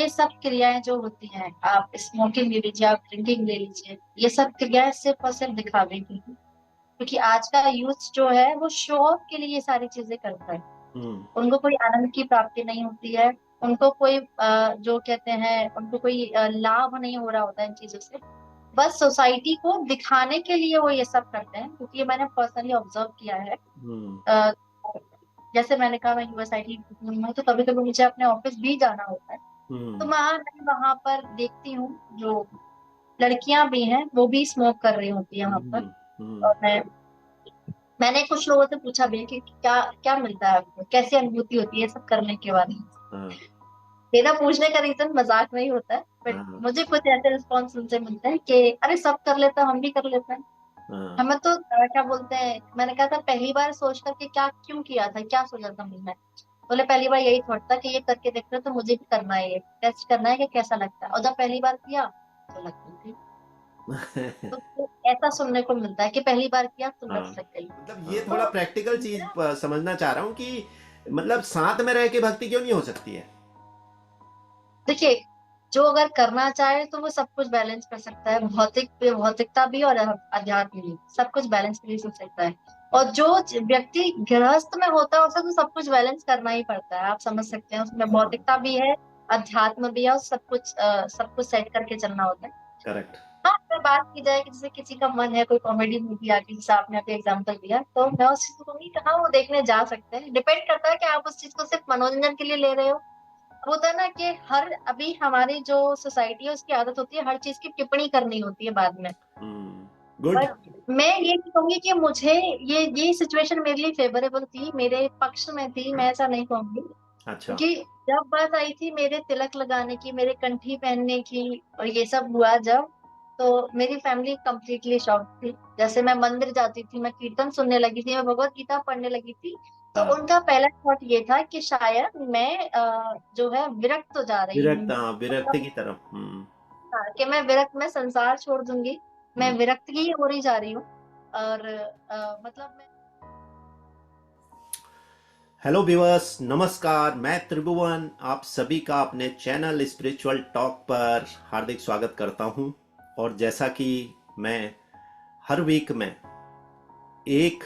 ये सब क्रियाएं जो होती हैं, आप स्मोकिंग ले लीजिए, आप ड्रिंकिंग ले लीजिए, ये सब क्रियाएं सिर्फ और सिर्फ दिखावे की हैं। क्योंकि आज का यूथ जो है वो शो ऑफ के लिए ये सारी चीजें करता है। हम्म। उनको कोई आनंद की प्राप्ति नहीं होती है। उनको कोई जो कहते हैं, उनको कोई लाभ नहीं हो रहा होता है इन चीजों से। बस सोसाइटी को दिखाने के लिए वो ये सब करते हैं, क्योंकि ये मैंने पर्सनली ऑब्जर्व किया है। हम्म। अ, जैसे मैंने कहा, मैं यूएसआईटी में, तो कभी कभी मुझे अपने ऑफिस भी जाना होता है। तो हम्म। मैं वहां पर देखती हूँ, जो लड़कियां भी हैं वो भी स्मोक कर रही होती है वहां पर। हम्म। हम्म। और मैंने कुछ लोगों से पूछा भी कि क्या क्या मिलता है आपको, कैसी अनुभूति होती है सब करने के बाद। हाँ। मेरा पूछने का रीजन मजाक नहीं होता है, बट हाँ। मुझे कुछ ऐसे रिस्पॉन्स उनसे मिलते हैं कि अरे सब कर लेते हैं, हम भी कर लेते हैं। हाँ। हमें तो क्या बोलते हैं, मैंने कहा था पहली बार सोच करके क्या क्यों किया था, क्या सोचा था मन में। बोले पहली बार यही थॉट था कि ये करके देख रहे तो मुझे भी करना है, ये टेस्ट करना है कि कैसा लगता है। और जब पहली बार किया तो लगती थी। तो ऐसा सुनने को मिलता है कि पहली बार किया तो लग हाँ, सक गई। मतलब ये थोड़ा तो प्रैक्टिकल चीज मेरा समझना चाह रहा हूँ कि मतलब साथ में रह के भक्ति क्यों नहीं हो सकती है। देखिए, जो अगर करना चाहे तो वो सब कुछ बैलेंस कर सकता है, भौतिक पे भौतिकता भी और अध्यात्म भी, सब कुछ बैलेंस कर सब सकता है। और जो व्यक्ति गृहस्थ में होता है उसे तो सब कुछ बैलेंस करना ही पड़ता है, आप समझ सकते हैं, उसमें हाँ। भौतिकता भी है, अध्यात्म भी है, और सब कुछ सेट करके चलना होता है। करेक्ट। हाँ, अगर बात की जाए कि जैसे किसी का मन है कोई कॉमेडी मूवी आ गई, जैसे आपने अभी एग्जाम्पल दिया, तो मैं उस चीज को कहूंगी कि हाँ वो देखने जा सकते हैं। डिपेंड करता है कि आप उस चीज को सिर्फ मनोरंजन के लिए ले रहे हो। होता है ना कि हर अभी हमारी जो सोसाइटी है उसकी आदत होती है हर चीज की टिप्पणी करनी होती है बाद में। गुड। पर मैं ये नहीं कहूंगी कि मुझे ये सिचुएशन मेरे लिए फेवरेबल थी, मेरे पक्ष में थी, मैं ऐसा नहीं कहूंगी। अच्छा। क्योंकि जब बात आई थी मेरे तिलक लगाने की, मेरे कंठी पहनने की, और ये सब हुआ जब, तो मेरी फैमिली कंप्लीटली शॉक थी। जैसे मैं मंदिर जाती थी, मैं कीर्तन सुनने लगी थी, मैं भगवत गीता पढ़ने लगी थी, तो हाँ। उनका पहला थॉट ये था कि शायद मैं जो है विरक्त हो जा रही हूँ। विरक्त, हाँ, विरक्त मतलब की तरफ। हम्म। हाँ, कि मैं विरक्त में संसार छोड़ दूंगी, मैं हम्म। विरक्त ही हो रही जा रही हूँ। और मतलब मैं हेलो व्यूअर्स, नमस्कार। मैं त्रिभुवन आप सभी का अपने चैनल स्पिरिचुअल टॉक पर हार्दिक स्वागत करता हूं। और जैसा कि मैं हर वीक में एक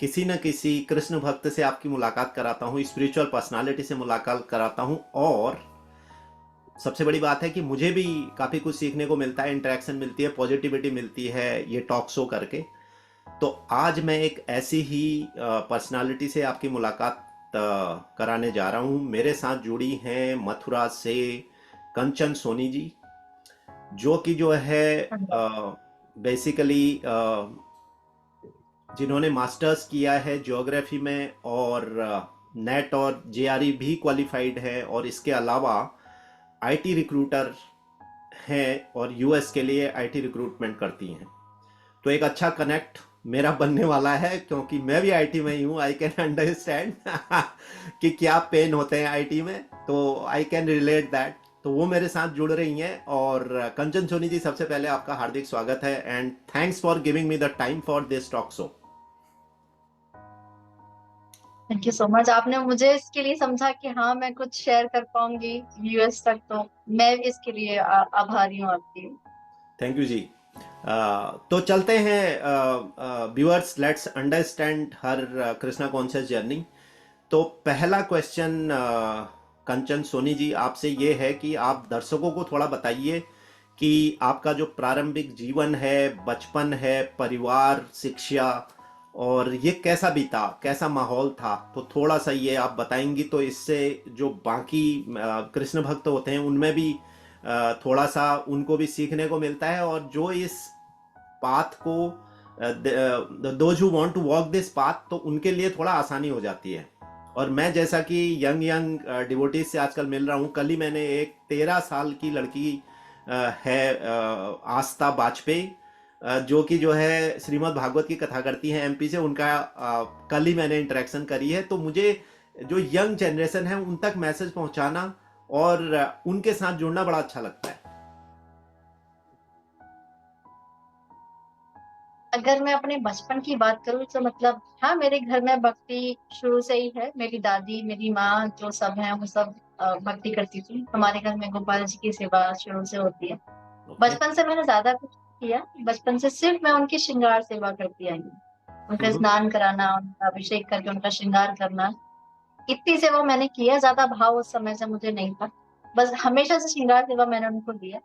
किसी न किसी कृष्ण भक्त से आपकी मुलाकात कराता हूं, स्पिरिचुअल पर्सनालिटी से मुलाकात कराता हूं। और सबसे बड़ी बात है कि मुझे भी काफ़ी कुछ सीखने को मिलता है, इंटरेक्शन मिलती है, पॉजिटिविटी मिलती है ये टॉक शो करके। तो आज मैं एक ऐसी ही पर्सनालिटी से आपकी मुलाकात कराने जा रहा हूँ। मेरे साथ जुड़ी हैं मथुरा से कंचन सोनी जी, जो कि जो है बेसिकली जिन्होंने मास्टर्स किया है ज्योग्राफी में, और नेट और जेआरई भी क्वालिफाइड है, और इसके अलावा आईटी रिक्रूटर हैं और यूएस के लिए आईटी रिक्रूटमेंट करती हैं। तो एक अच्छा कनेक्ट मेरा बनने वाला है, क्योंकि मैं भी आईटी में ही हूँ। आई कैन अंडरस्टैंड कि क्या पेन होते हैं आईटी में, तो आई कैन रिलेट दैट। तो वो मेरे साथ जुड़ रही हैं। और कंचन सोनी जी, सबसे पहले आपका हार्दिक स्वागत है and thanks for giving me the time for this talk show. Thank you so much, आपने मुझे इसके लिए समझा कि हाँ मैं कुछ शेयर कर पाऊंगी यूएस तक, तो मैं भी इसके लिए आभारी हूँ आपकी। थैंक यू जी। तो चलते हैं viewers, let's understand her Krishna conscious journey. तो पहला क्वेश्चन कंचन सोनी जी आपसे ये है कि आप दर्शकों को थोड़ा बताइए कि आपका जो प्रारंभिक जीवन है, बचपन है, परिवार, शिक्षा, और ये कैसा बीता, कैसा माहौल था। तो थोड़ा सा ये आप बताएंगी तो इससे जो बाकी कृष्ण भक्त होते हैं उनमें भी थोड़ा सा उनको भी सीखने को मिलता है, और जो इस पाथ को those who want to walk this path, तो उनके लिए थोड़ा आसानी हो जाती है। और मैं जैसा कि यंग यंग डिवोटीज से आजकल मिल रहा हूँ, कल ही मैंने एक 13 साल की लड़की है, आस्था बाजपेयी, जो कि जो है श्रीमद् भागवत की कथा करती हैं एमपी से, उनका कल ही मैंने इंटरेक्शन करी है। तो मुझे जो यंग जनरेशन है उन तक मैसेज पहुंचाना और उनके साथ जुड़ना बड़ा अच्छा लगता है। अगर मैं अपने बचपन की बात करूँ तो मतलब हाँ, मेरे घर में भक्ति शुरू से ही है। मेरी दादी, मेरी माँ, जो सब है वो सब भक्ति करती थी। हमारे घर में गोपाल जी की सेवा शुरू से होती है। ओके। बचपन से मैंने ज्यादा कुछ नहीं किया। बचपन से सिर्फ मैं उनकी श्रृंगार सेवा करती आई हूँ। उनका हम्म। स्नान कराना, उनका अभिषेक करके उनका श्रृंगार करना, इतनी सेवा मैंने की है। ज्यादा भाव उस समय से मुझे नहीं था। बस हमेशा से श्रृंगार सेवा मैंने उनको दिया।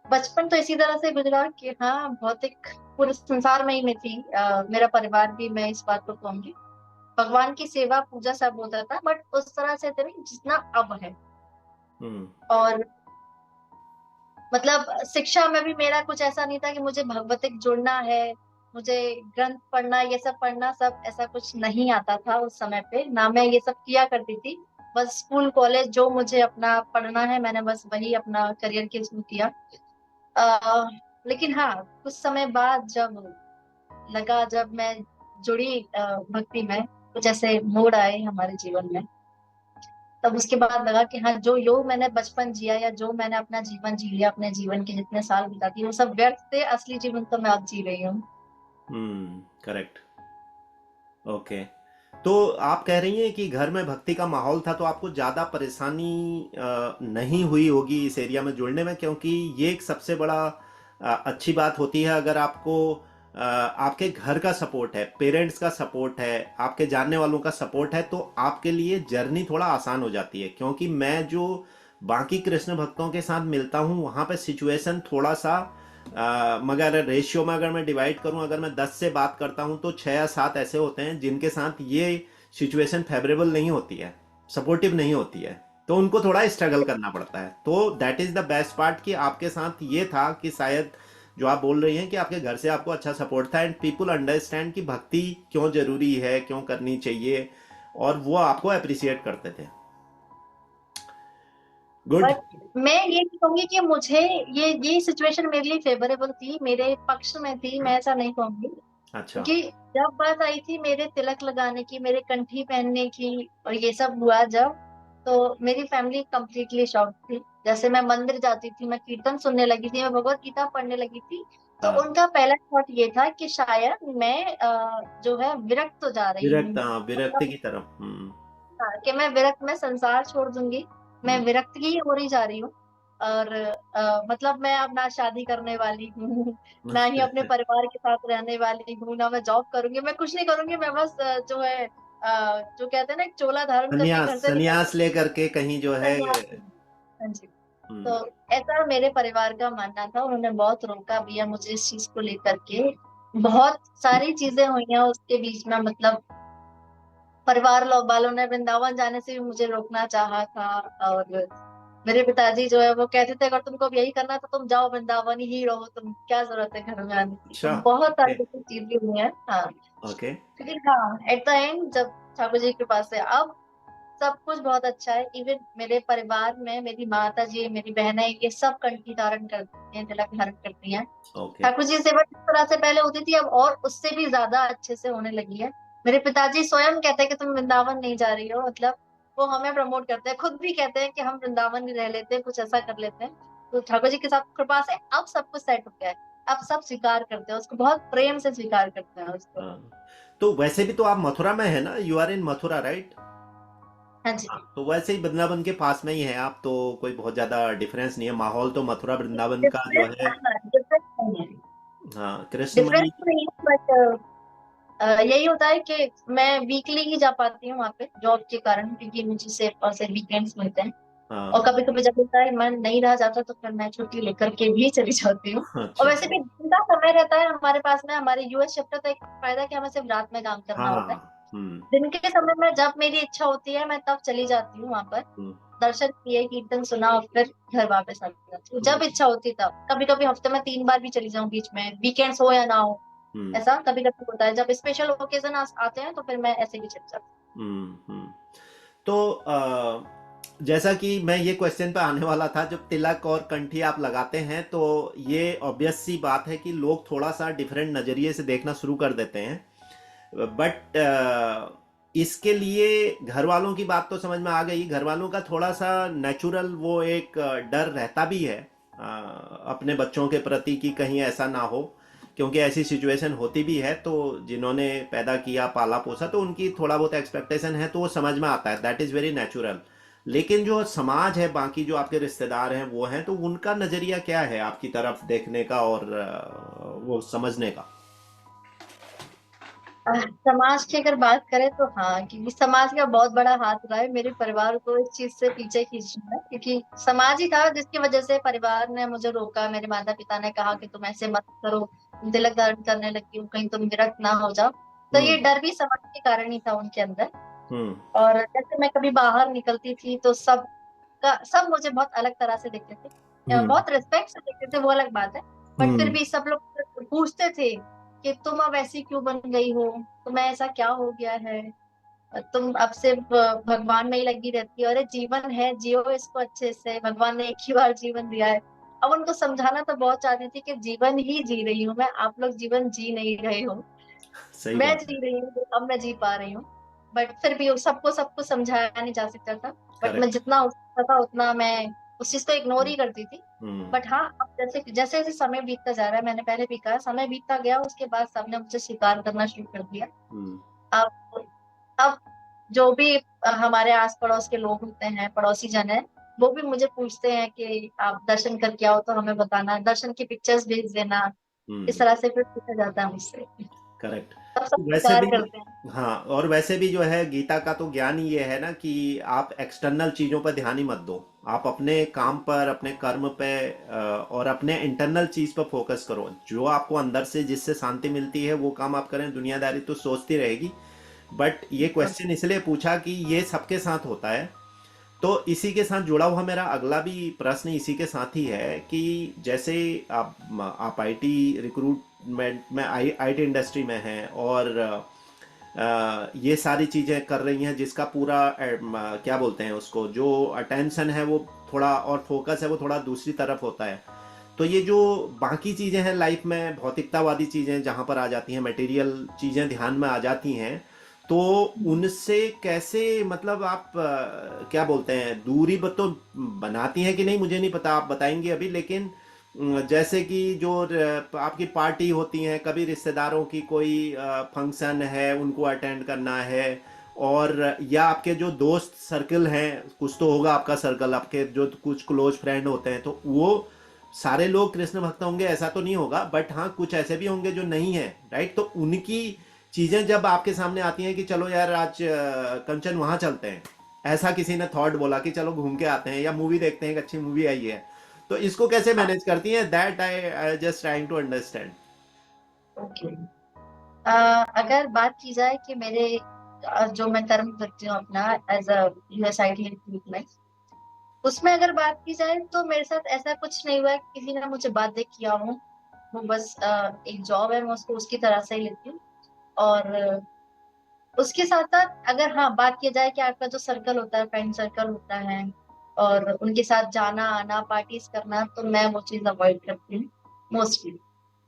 बचपन तो इसी तरह से गुजरा कि हाँ, भौतिक पूरे संसार में ही मैं थी। मेरा परिवार भी, मैं इस बात को कहूंगी, भगवान की सेवा पूजा सब होता था, बट उस तरह से तो नहीं जितना अब है। हम्म। और मतलब शिक्षा में भी मेरा कुछ ऐसा नहीं था कि मुझे भगवतिक जुड़ना है, मुझे ग्रंथ पढ़ना, ये सब पढ़ना, सब ऐसा कुछ नहीं आता था उस समय पे। ना मैं ये सब किया करती थी। बस स्कूल कॉलेज जो मुझे अपना पढ़ना है, मैंने बस वही अपना करियर के थ्रू किया। आ, लेकिन हाँ, कुछ समय बाद जब मैं जुड़ी भक्ति में, कुछ ऐसे मोड़ आए हमारे जीवन में, तब उसके बाद लगा कि हाँ, जो योग मैंने बचपन जिया या जो मैंने अपना जीवन जी लिया, अपने जीवन के जितने साल बिता दिए, वो सब व्यर्थ थे। असली जीवन तो मैं अब जी रही हूँ। करेक्ट। ओके। तो आप कह रही हैं कि घर में भक्ति का माहौल था तो आपको ज़्यादा परेशानी नहीं हुई होगी इस एरिया में जुड़ने में, क्योंकि ये एक सबसे बड़ा अच्छी बात होती है अगर आपको आपके घर का सपोर्ट है, पेरेंट्स का सपोर्ट है, आपके जानने वालों का सपोर्ट है, तो आपके लिए जर्नी थोड़ा आसान हो जाती है। क्योंकि मैं जो बाकी कृष्ण भक्तों के साथ मिलता हूँ वहाँ पे सिचुएशन थोड़ा सा मगर रेशियो में अगर मैं डिवाइड करूं, अगर मैं 10 से बात करता हूं तो 6 या 7 ऐसे होते हैं जिनके साथ ये सिचुएशन फेवरेबल नहीं होती है, सपोर्टिव नहीं होती है, तो उनको थोड़ा स्ट्रगल करना पड़ता है। तो that is the best part कि आपके साथ ये था कि शायद जो आप बोल रही हैं कि आपके घर से आपको अच्छा सपोर्ट था एंड पीपल अंडरस्टैंड कि भक्ति क्यों जरूरी है, क्यों करनी चाहिए, और वो आपको अप्रिशिएट करते थे। गुड। बट मैं ये नहीं कहूंगी कि मुझे ये सिचुएशन मेरे लिए फेवरेबल थी, मेरे पक्ष में थी, मैं ऐसा नहीं कहूंगी। अच्छा। क्योंकि जब बात आई थी मेरे तिलक लगाने की, मेरे कंठी पहनने की, और ये सब हुआ जब, तो मेरी फैमिली कंप्लीटली शॉक थी। जैसे मैं मंदिर जाती थी, मैं कीर्तन सुनने लगी थी, मैं भगवत गीता पढ़ने लगी थी, तो हाँ। उनका पहला थॉट ये था कि शायद मैं जो है विरक्त हो जा रही हूँ। विरक्त, हाँ, विरक्ति मतलब की तरफ। हम्म। हाँ, कि मैं विरक्त, मैं संसार छोड़ दूंगी, मैं हम्म। विरक्त ही हो रही जा रही हूँ। और मतलब मैं अब ना शादी करने वाली हूँ, ना ही अपने परिवार के साथ रहने वाली हूँ, ना मैं जॉब करूंगी, मैं कुछ नहीं करूंगी। मैं बस जो है जो कहते हैं ना, एक चोला धारण करके संन्यास घर से निकल संन्यास लेकर के कहीं जो है। सन्यास। हाँ जी। हम्म। तो ऐसा मेरे परिवार का मानना था। उन्होंने बहुत रोका भी है मुझे इस चीज को लेकर के। बहुत सारी चीजें हुई हैं उसके बीच में। मतलब परिवार वालों ने वृंदावन जाने से भी मुझे रोकना चाहा था। और मेरे पिताजी जो है वो कहते थे, अगर तुमको अब यही करना तो तुम जाओ, वृंदावन ही रहो, तुम क्या जरूरत है घर में आने की। तो अच्छा। बहुत ओके। सारी ऐसी चीजें हुई हैं। हाँ। ओके। लेकिन हाँ, एट द एंड जब ठाकुर जी के पास है, अब सब कुछ बहुत अच्छा है। इवन मेरे परिवार में मेरी माता जी, मेरी बहनें, ये सब कंठी धारण करती हैं, तिलक धारण करती हैं। ओके। ठाकुर जी की सेवा जिस तरह से पहले होती थी, अब और उससे भी ज्यादा अच्छे से होने लगी है। मेरे पिताजी स्वयं कहते हैं कि तुम वृंदावन नहीं जा रही हो। मतलब वो हमें प्रमोट करते हैं, खुद भी कहते हैं कि हम वृंदावन ही रह लेते हैं, कुछ ऐसा कर लेते हैं। तो ठाकुर जी के साथ कृपा से अब सब कुछ सेट हो गया है। अब सब स्वीकार करते हैं उसको, बहुत प्रेम से स्वीकार करते हैं उसको। हाँ। तो वैसे भी तो आप मथुरा में है ना, you are in Mathura, right? हाँ जी। हाँ, तो वैसे ही वृंदावन के पास में ही है आप, तो कोई बहुत ज्यादा डिफरेंस नहीं है, माहौल तो मथुरा वृंदावन का जो डिफरेंस, है। हाँ, डिफरेंस नहीं है। हाँ, डिफरेंस कृष्णमणि। नहीं है, बट यही होता है कि मैं वीकली ही जा पाती हूँ वहाँ पे जॉब के कारण, क्योंकि मुझे सिर्फ और सिर्फ वीकेंड्स मिलते हैं। और हाँ। कभी कभी जब होता है मन नहीं रहा जाता, तो फिर मैं छुट्टी लेकर के भी चली जाती हूँ। और अच्छा। वैसे भी दिन का समय रहता है हमारे पास में। हमारे यूएस शिफ्ट तो एक फायदा है कि हमें सिर्फ रात में काम करना होता है। हाँ। हम्म। दिन के समय में जब मेरी इच्छा होती है, मैं तब चली जाती हूँ वहां पर। हम्म। दर्शन किए, कीर्तन सुना, और फिर घर वापस आ जाती हूँ हम्म। जब इच्छा होती तब। कभी कभी हफ्ते में 3 बार भी चली जाऊँ बीच में, वीकेंड्स हो या ना हो। हम्म। ऐसा कभी कभी होता है, जब स्पेशल ओकेजन आते हैं तो फिर मैं ऐसे भी चली जाती हम्म। तो जैसा कि मैं ये क्वेश्चन पे आने वाला था, जब तिलक और कंठी आप लगाते हैं तो ये ऑब्वियस सी बात है कि लोग थोड़ा सा डिफरेंट नज़रिए से देखना शुरू कर देते हैं। बट इसके लिए घर वालों की बात तो समझ में आ गई। घर वालों का थोड़ा सा नेचुरल वो एक डर रहता भी है अपने बच्चों के प्रति कि कहीं ऐसा ना हो क्योंकि ऐसी सिचुएशन होती भी है, तो जिन्होंने पैदा किया पाला पोसा तो उनकी थोड़ा बहुत एक्सपेक्टेशन है, तो वो समझ में आता है, दैट इज़ वेरी नेचुरल। लेकिन जो समाज है, बाकी जो आपके रिश्तेदार हैं वो हैं, तो उनका नज़रिया क्या है आपकी तरफ देखने का और वो समझने का? समाज की अगर बात करें तो हाँ, क्योंकि समाज का बहुत बड़ा हाथ रहा है मेरे परिवार को इस चीज से पीछे खींचना है, क्योंकि समाज ही था जिसकी वजह से परिवार ने मुझे रोका। मेरे माता पिता ने कहा कि तुम ऐसे मत करो, तुम तिलक धारण करने लगी हो, कहीं तुम विरक्त ना हो जाओ। तो ये हम्म। डर भी समाज के कारण ही था उनके अंदर। हम्म। और जैसे मैं कभी बाहर निकलती थी तो सब मुझे बहुत अलग तरह से देखते थे, हम्म। बहुत रिस्पेक्ट से देखते थे, वो अलग बात है। बट फिर हम्म। भी सब लोग पूछते थे कि तुम अब ऐसी क्यों बन गई हो, तुम्हें ऐसा क्या हो गया है, तुम अब सिर्फ भगवान में ही लगी रहती है। अरे जीवन है, जियो इसको अच्छे से, भगवान ने एक ही बार जीवन दिया है। अब उनको समझाना तो बहुत चाहती थी कि जीवन ही जी रही हूँ मैं, आप लोग जीवन जी नहीं रहे हो। सही मैं बात है। जी रही हूँ जो अब मैं जी पा रही हूँ। बट फिर भी सबको सबको समझाया नहीं जा सकता था। बट मैं करेक्ट। जितना हो सकता था उतना मैं उस चीज को इग्नोर ही करती थी। हम्म। बट हाँ, अब जैसे जैसे जैसे समय बीतता जा रहा है, मैंने पहले भी कहा, समय बीतता गया उसके बाद सबने मुझे स्वीकार करना शुरू कर दिया। हम्म। अब अब जो भी हमारे आस पड़ोस के लोग होते हैं, पड़ोसी जन है, वो भी मुझे पूछते हैं कि आप दर्शन करके आओ तो हमें बताना, दर्शन की पिक्चर्स भेज देना। इस हम्म। तरह से फिर पूछा जाता है मुझसे। करेक्ट। तब सब वैसे स्वीकार भी, करते हैं। हाँ, और वैसे भी जो है गीता का तो ज्ञान ही ये है ना कि आप एक्सटर्नल चीजों पर ध्यान ही मत दो। आप अपने काम पर, अपने कर्म पे और अपने इंटरनल चीज पर फोकस करो। जो आपको अंदर से जिससे शांति मिलती है वो काम आप करें, दुनियादारी तो सोचती रहेगी। बट ये बिल्कुल। क्वेश्चन इसलिए पूछा कि ये सबके साथ होता है। तो इसी के साथ जुड़ा हुआ मेरा अगला भी प्रश्न इसी के साथ ही है कि जैसे आप आईटी रिक्रूटमेंट में, आईटी इंडस्ट्री में हैं और ये सारी चीज़ें कर रही हैं, जिसका पूरा क्या बोलते हैं उसको, जो अटेंशन है वो थोड़ा, और फोकस है वो थोड़ा दूसरी तरफ होता है। तो ये जो बाकी चीज़ें हैं लाइफ में, भौतिकतावादी चीज़ें जहाँ पर आ जाती हैं, मटेरियल चीज़ें ध्यान में आ जाती हैं, तो उनसे कैसे, मतलब आप क्या बोलते हैं, दूरी तो बनाती हैं कि नहीं मुझे नहीं पता, आप बताएंगे अभी। लेकिन जैसे कि जो आपकी पार्टी होती हैं, कभी रिश्तेदारों की कोई फंक्शन है उनको अटेंड करना है, और या आपके जो दोस्त सर्कल हैं, कुछ तो होगा आपका सर्कल, आपके जो कुछ क्लोज फ्रेंड होते हैं, तो वो सारे लोग कृष्ण भक्त होंगे ऐसा तो नहीं होगा, बट हाँ कुछ ऐसे भी होंगे जो नहीं है, राइट? तो उनकी चीजें जब आपके सामने आती हैं कि चलो यार आज कंचन वहां चलते हैं, ऐसा किसी ने थॉट बोला कि चलो घूम के आते हैं या मूवी देखते हैं, एक अच्छी मूवी आई है, तो इसको कैसे मैनेज करती हैं? That I just trying to understand. Okay. अगर बात की जाए कि मेरे जो मैं कर्म करती हूँ अपना एज अ यूएसआईटी रिक्रूटमेंट, उसमें अगर बात की जाए तो मेरे साथ ऐसा कुछ नहीं हुआ है कि किसी ने मुझे बाध्य किया हो। वो बस एक जॉब है, मैं उसको उसकी तरह से ही लेती हूँ। और उसके साथ साथ अगर हाँ बात की जाए कि आपका जो सर्कल होता है, फ्रेंड सर्कल होता है, और उनके साथ जाना आना, पार्टीज करना, तो मैं वो चीज अवॉइड करती हूँ मोस्टली।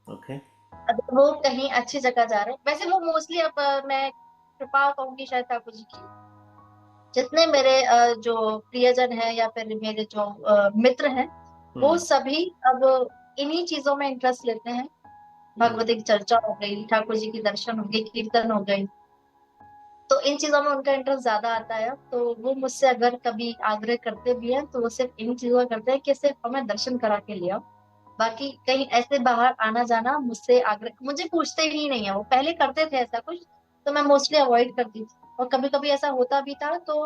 ओके। अगर वो कहीं अच्छी जगह जा रहे हैं, वैसे वो मोस्टली, अब मैं कृपा कहूंगी शायद ठाकुर जी की, जितने मेरे जो प्रियजन हैं या फिर मेरे जो मित्र हैं, वो हम्म। सभी अब इन्हीं चीजों में इंटरेस्ट लेते हैं। हम्म। भगवती की चर्चा हो गई, ठाकुर जी की दर्शन हो गए, कीर्तन हो गई, तो इन चीजों में उनका इंटरेस्ट ज्यादा आता है। तो वो मुझसे अगर कभी आग्रह करते भी हैं तो वो सिर्फ इन चीजों का करते हैं कि सिर्फ हमें दर्शन करा के ले आओ। बाकी कहीं ऐसे बाहर आना जाना मुझसे आग्रह, मुझे पूछते ही नहीं है। वो पहले करते थे ऐसा कुछ, तो मैं मोस्टली अवॉइड करती थी। और कभी कभी ऐसा होता भी था, तो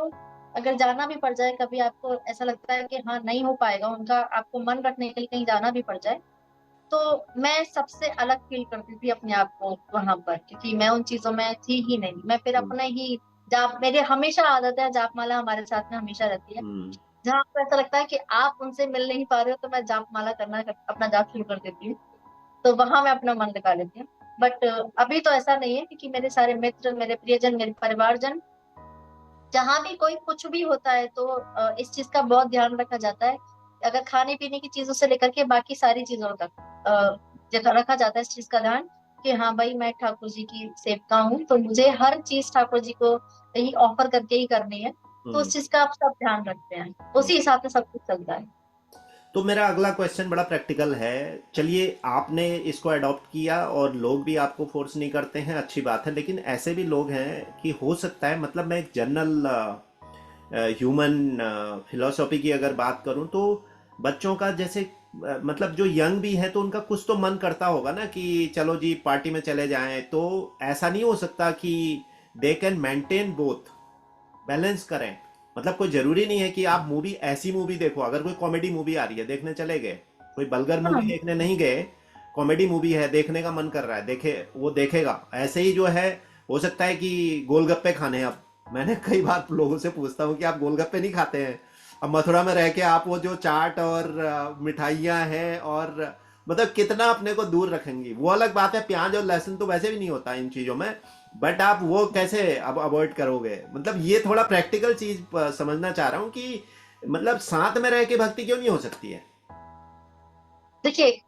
अगर जाना भी पड़ जाए, कभी आपको ऐसा लगता है कि हाँ नहीं हो पाएगा उनका, आपको मन रखने के लिए कहीं जाना भी पड़ जाए, तो मैं सबसे अलग फील करती थी अपने आप को वहां पर, क्योंकि मैं उन चीजों में थी ही नहीं। मैं फिर हम्म। अपने ही जाप, मेरे हमेशा आदत है, जाप माला हमारे साथ में हमेशा रहती है। हम्म। जहाँ आपको ऐसा लगता है कि आप उनसे मिल नहीं पा रहे हो, तो मैं जाप माला करना, अपना जाप शुरू कर देती हूँ। तो वहां मैं अपना मन लगा लेती हूँ। बट अभी तो ऐसा नहीं है, क्योंकि मेरे सारे मित्र, मेरे प्रियजन, मेरे परिवारजन, जहां भी कोई कुछ भी होता है तो इस चीज का बहुत ध्यान रखा जाता है। अगर खाने पीने की चीजों से लेकर के बाकी सारी चीजों तक रखा जाता है इस चीज का ध्यान, कि हाँ भाई मैं ठाकुर जी की सेवका हूँ, तो मुझे हर चीज ठाकुर जी को ही ऑफर करके ही करनी है। तो हम्म। उस चीज का आप सब ध्यान रखते हैं, उसी हिसाब से सब कुछ चलता है। तो मेरा अगला क्वेश्चन बड़ा प्रैक्टिकल है। चलिए, आपने इसको अडॉप्ट किया और लोग भी आपको फोर्स नहीं करते हैं, अच्छी बात है। लेकिन ऐसे भी लोग हैं कि हो सकता है, मतलब मैं एक जनरल ह्यूमन फिलोसॉफी की अगर बात करूं तो बच्चों का जैसे मतलब जो यंग भी है तो उनका कुछ तो मन करता होगा ना कि चलो जी पार्टी में चले जाएं। तो ऐसा नहीं हो सकता कि they can maintain both, balance करें? मतलब कोई जरूरी नहीं है कि आप मूवी, ऐसी मूवी देखो, अगर कोई कॉमेडी मूवी आ रही है देखने चले गए, कोई बलगर मूवी हाँ। देखने नहीं गए, कॉमेडी मूवी है देखने का मन कर रहा है, देखे वो देखेगा। ऐसे ही जो है, हो सकता है कि गोलगप्पे खाने हैं। अब मैंने कई बार लोगों से पूछता हूँ कि आप गोलगप्पे नहीं खाते हैं? अब मथुरा में रह के आप वो जो चाट और मिठाइयाँ हैं और मतलब कितना अपने को दूर रखेंगी, वो अलग बात है। प्याज और लहसुन तो वैसे भी नहीं होता इन चीजों में, बट आप वो कैसे अब अवॉइड करोगे? मतलब ये थोड़ा प्रैक्टिकल चीज समझना चाह रहा हूँ कि मतलब साथ में रह के भक्ति क्यों नहीं हो सकती है? देखिए,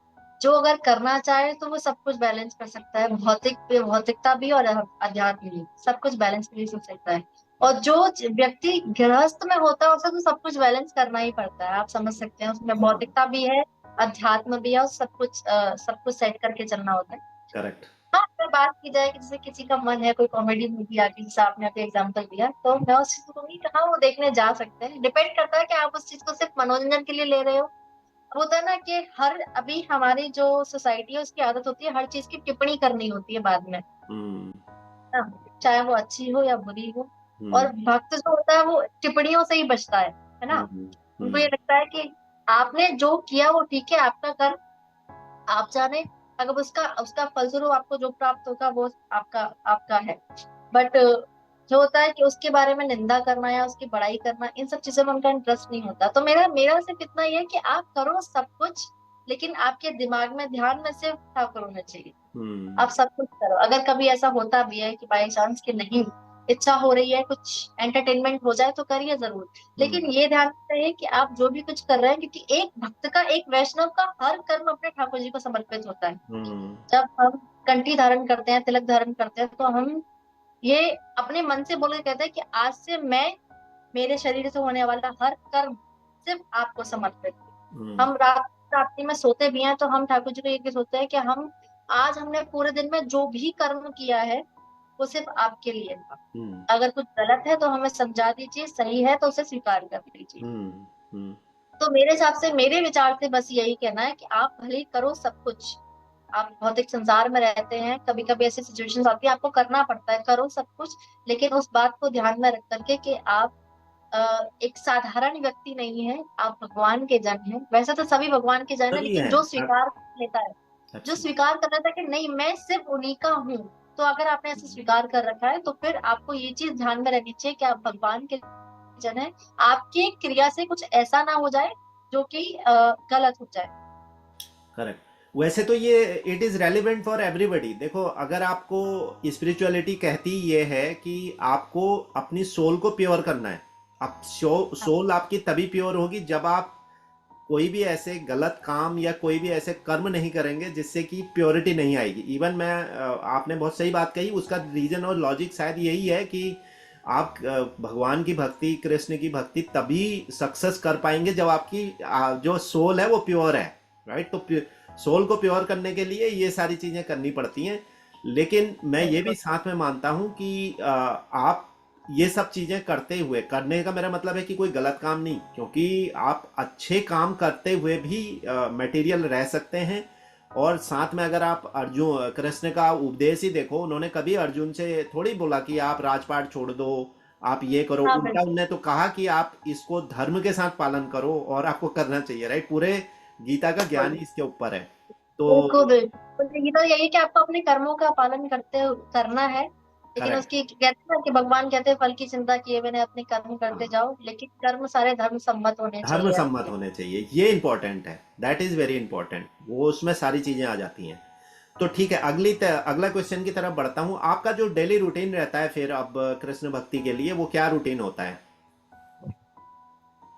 जो अगर करना चाहे तो वो सब कुछ बैलेंस कर सकता है, भौतिक पे भौतिकता भी और अध्यात्म भी, सब कुछ बैलेंस कर सकता है। और जो व्यक्ति गृहस्थ में होता है उसे तो सब कुछ बैलेंस करना ही पड़ता है, आप समझ सकते हैं, उसमें हाँ। भौतिकता भी है, अध्यात्म भी है, और सब कुछ सेट करके चलना होता है। करेक्ट। हाँ, अगर बात की जाए कि जैसे किसी का मन है कोई कॉमेडी मूवी आ गई, जैसे आपने अभी एग्जांपल दिया, तो मैं उस चीज को कहूंगी कि हाँ वो देखने जा सकते हैं। डिपेंड करता है कि आप उस चीज को सिर्फ मनोरंजन के लिए ले रहे हो। होता है ना कि हर अभी हमारी जो सोसाइटी है उसकी आदत होती है हर चीज की टिप्पणी करनी होती है बाद में, हम्म। है ना? चाहे वो अच्छी हो या बुरी हो। और हम्म। भक्त जो होता है वो टिप्पणियों से ही बचता है ना? हम्म। उनको ये हम्म। लगता है कि आपने जो किया वो ठीक है, आपका कर्म आप जाने, अगर उसका उसका फलस्वरूप आपको जो प्राप्त होगा वो आपका आपका है। बट जो होता है कि उसके बारे में निंदा करना या उसकी बड़ाई करना, इन सब चीजों में उनका इंटरेस्ट नहीं होता। तो मेरा मेरा सिर्फ इतना ही है कि आप करो सब कुछ, लेकिन आपके दिमाग में ध्यान में सिर्फ ठाकुर होना चाहिए। हम्म। आप सब कुछ करो, अगर कभी ऐसा होता भी है कि बाई चांस कि नहीं, इच्छा हो रही है कुछ एंटरटेनमेंट हो जाए तो करिए जरूर। हम्म। लेकिन ये ध्यान रखिए कि आप जो भी कुछ कर रहे हैं, क्योंकि एक भक्त का, एक वैष्णव का हर कर्म अपने ठाकुर जी को समर्पित होता है। हम्म। जब हम कंठी धारण करते हैं, तिलक धारण करते हैं, तो हम ये अपने मन से बोल के कहते हैं कि आज से मैं, मेरे शरीर से होने वाला हर कर्म सिर्फ आपको समर्पित है। हम्म। हम रात्रि में सोते भी हैं तो हम ठाकुर जी को ये सोचते हैं कि हम आज हमने पूरे दिन में जो भी कर्म किया है वो सिर्फ आपके लिए था। हम्म। अगर कुछ गलत है तो हमें समझा दीजिए, सही है तो उसे स्वीकार कर लीजिए। हम्म। हम्म। तो मेरे हिसाब से, मेरे विचार से बस यही कहना है कि आप भले ही करो सब कुछ। आप भौतिक संसार में रहते हैं, कभी कभी ऐसी सिचुएशंस आती है आपको करना पड़ता है, करो सब कुछ। लेकिन उस बात को ध्यान में रख करके कि आप एक साधारण व्यक्ति नहीं है, आप भगवान के जन हैं। वैसे तो सभी भगवान के जन है, सभी लेकिन है। जो स्वीकार कर लेता है, जो एब्सोल्युटली। स्वीकार कर लेता है कि नहीं मैं सिर्फ उन्हीं का हूँ, तो अगर आपने ऐसे स्वीकार कर रखा है तो फिर आपको ये चीज ध्यान में रखनी चाहिए कि आप भगवान के जन है। आपकी क्रिया से कुछ ऐसा ना हो जाए जो कि गलत हो जाए। करेक्ट। वैसे तो ये it is relevant for everybody. देखो, अगर आपको स्पिरिचुअलिटी कहती ये है कि आपको अपनी सोल को प्योर करना है। अब हाँ, सोल आपकी तभी प्योर होगी जब आप कोई भी ऐसे गलत काम या कोई भी ऐसे कर्म नहीं करेंगे जिससे कि प्योरिटी नहीं आएगी। इवन मैं आपने बहुत सही बात कही, उसका रीजन और लॉजिक शायद यही है कि आप भगवान की भक्ति, कृष्ण की भक्ति तभी सक्सेस कर पाएंगे जब आपकी जो सोल है वो प्योर है। राइट? तो सोल को प्योर करने के लिए ये सारी चीजें करनी पड़ती हैं। लेकिन मैं ये भी बिल्कुल। साथ में मानता हूं कि आप ये सब चीजें करते हुए, करने का मेरा मतलब है कि कोई गलत काम नहीं, क्योंकि आप अच्छे काम करते हुए भी मटेरियल रह सकते हैं। और साथ में अगर आप अर्जुन, कृष्ण का उपदेश ही देखो, उन्होंने कभी अर्जुन से थोड़ी बोला कि आप राजपाट छोड़ दो, आप ये करो। हाँ उल्टा बिल्कुल। उनने तो कहा कि आप इसको धर्म के साथ पालन करो और आपको करना चाहिए। राइट? पूरे गीता का ज्ञान ही इसके ऊपर है। बिल्कुल तो बिल्कुल, तो ये तो यही कि आपको अपने कर्मों का पालन करना है। लेकिन करेक्ट। उसकी कहते हैं ना कि भगवान कहते हैं फल की चिंता किए बिना अपने कर्म करते हाँ, जाओ, लेकिन कर्म सारे धर्म सम्मत होने धर्म चाहिए सम्मत आपके। होने चाहिए, ये इंपॉर्टेंट है। दैट इज वेरी इंपॉर्टेंट, वो उसमें सारी चीजें आ जाती हैं। तो ठीक है, अगला क्वेश्चन की तरफ बढ़ता हूँ। आपका जो डेली रूटीन रहता है फिर अब कृष्ण भक्ति के लिए, वो क्या रूटीन होता है?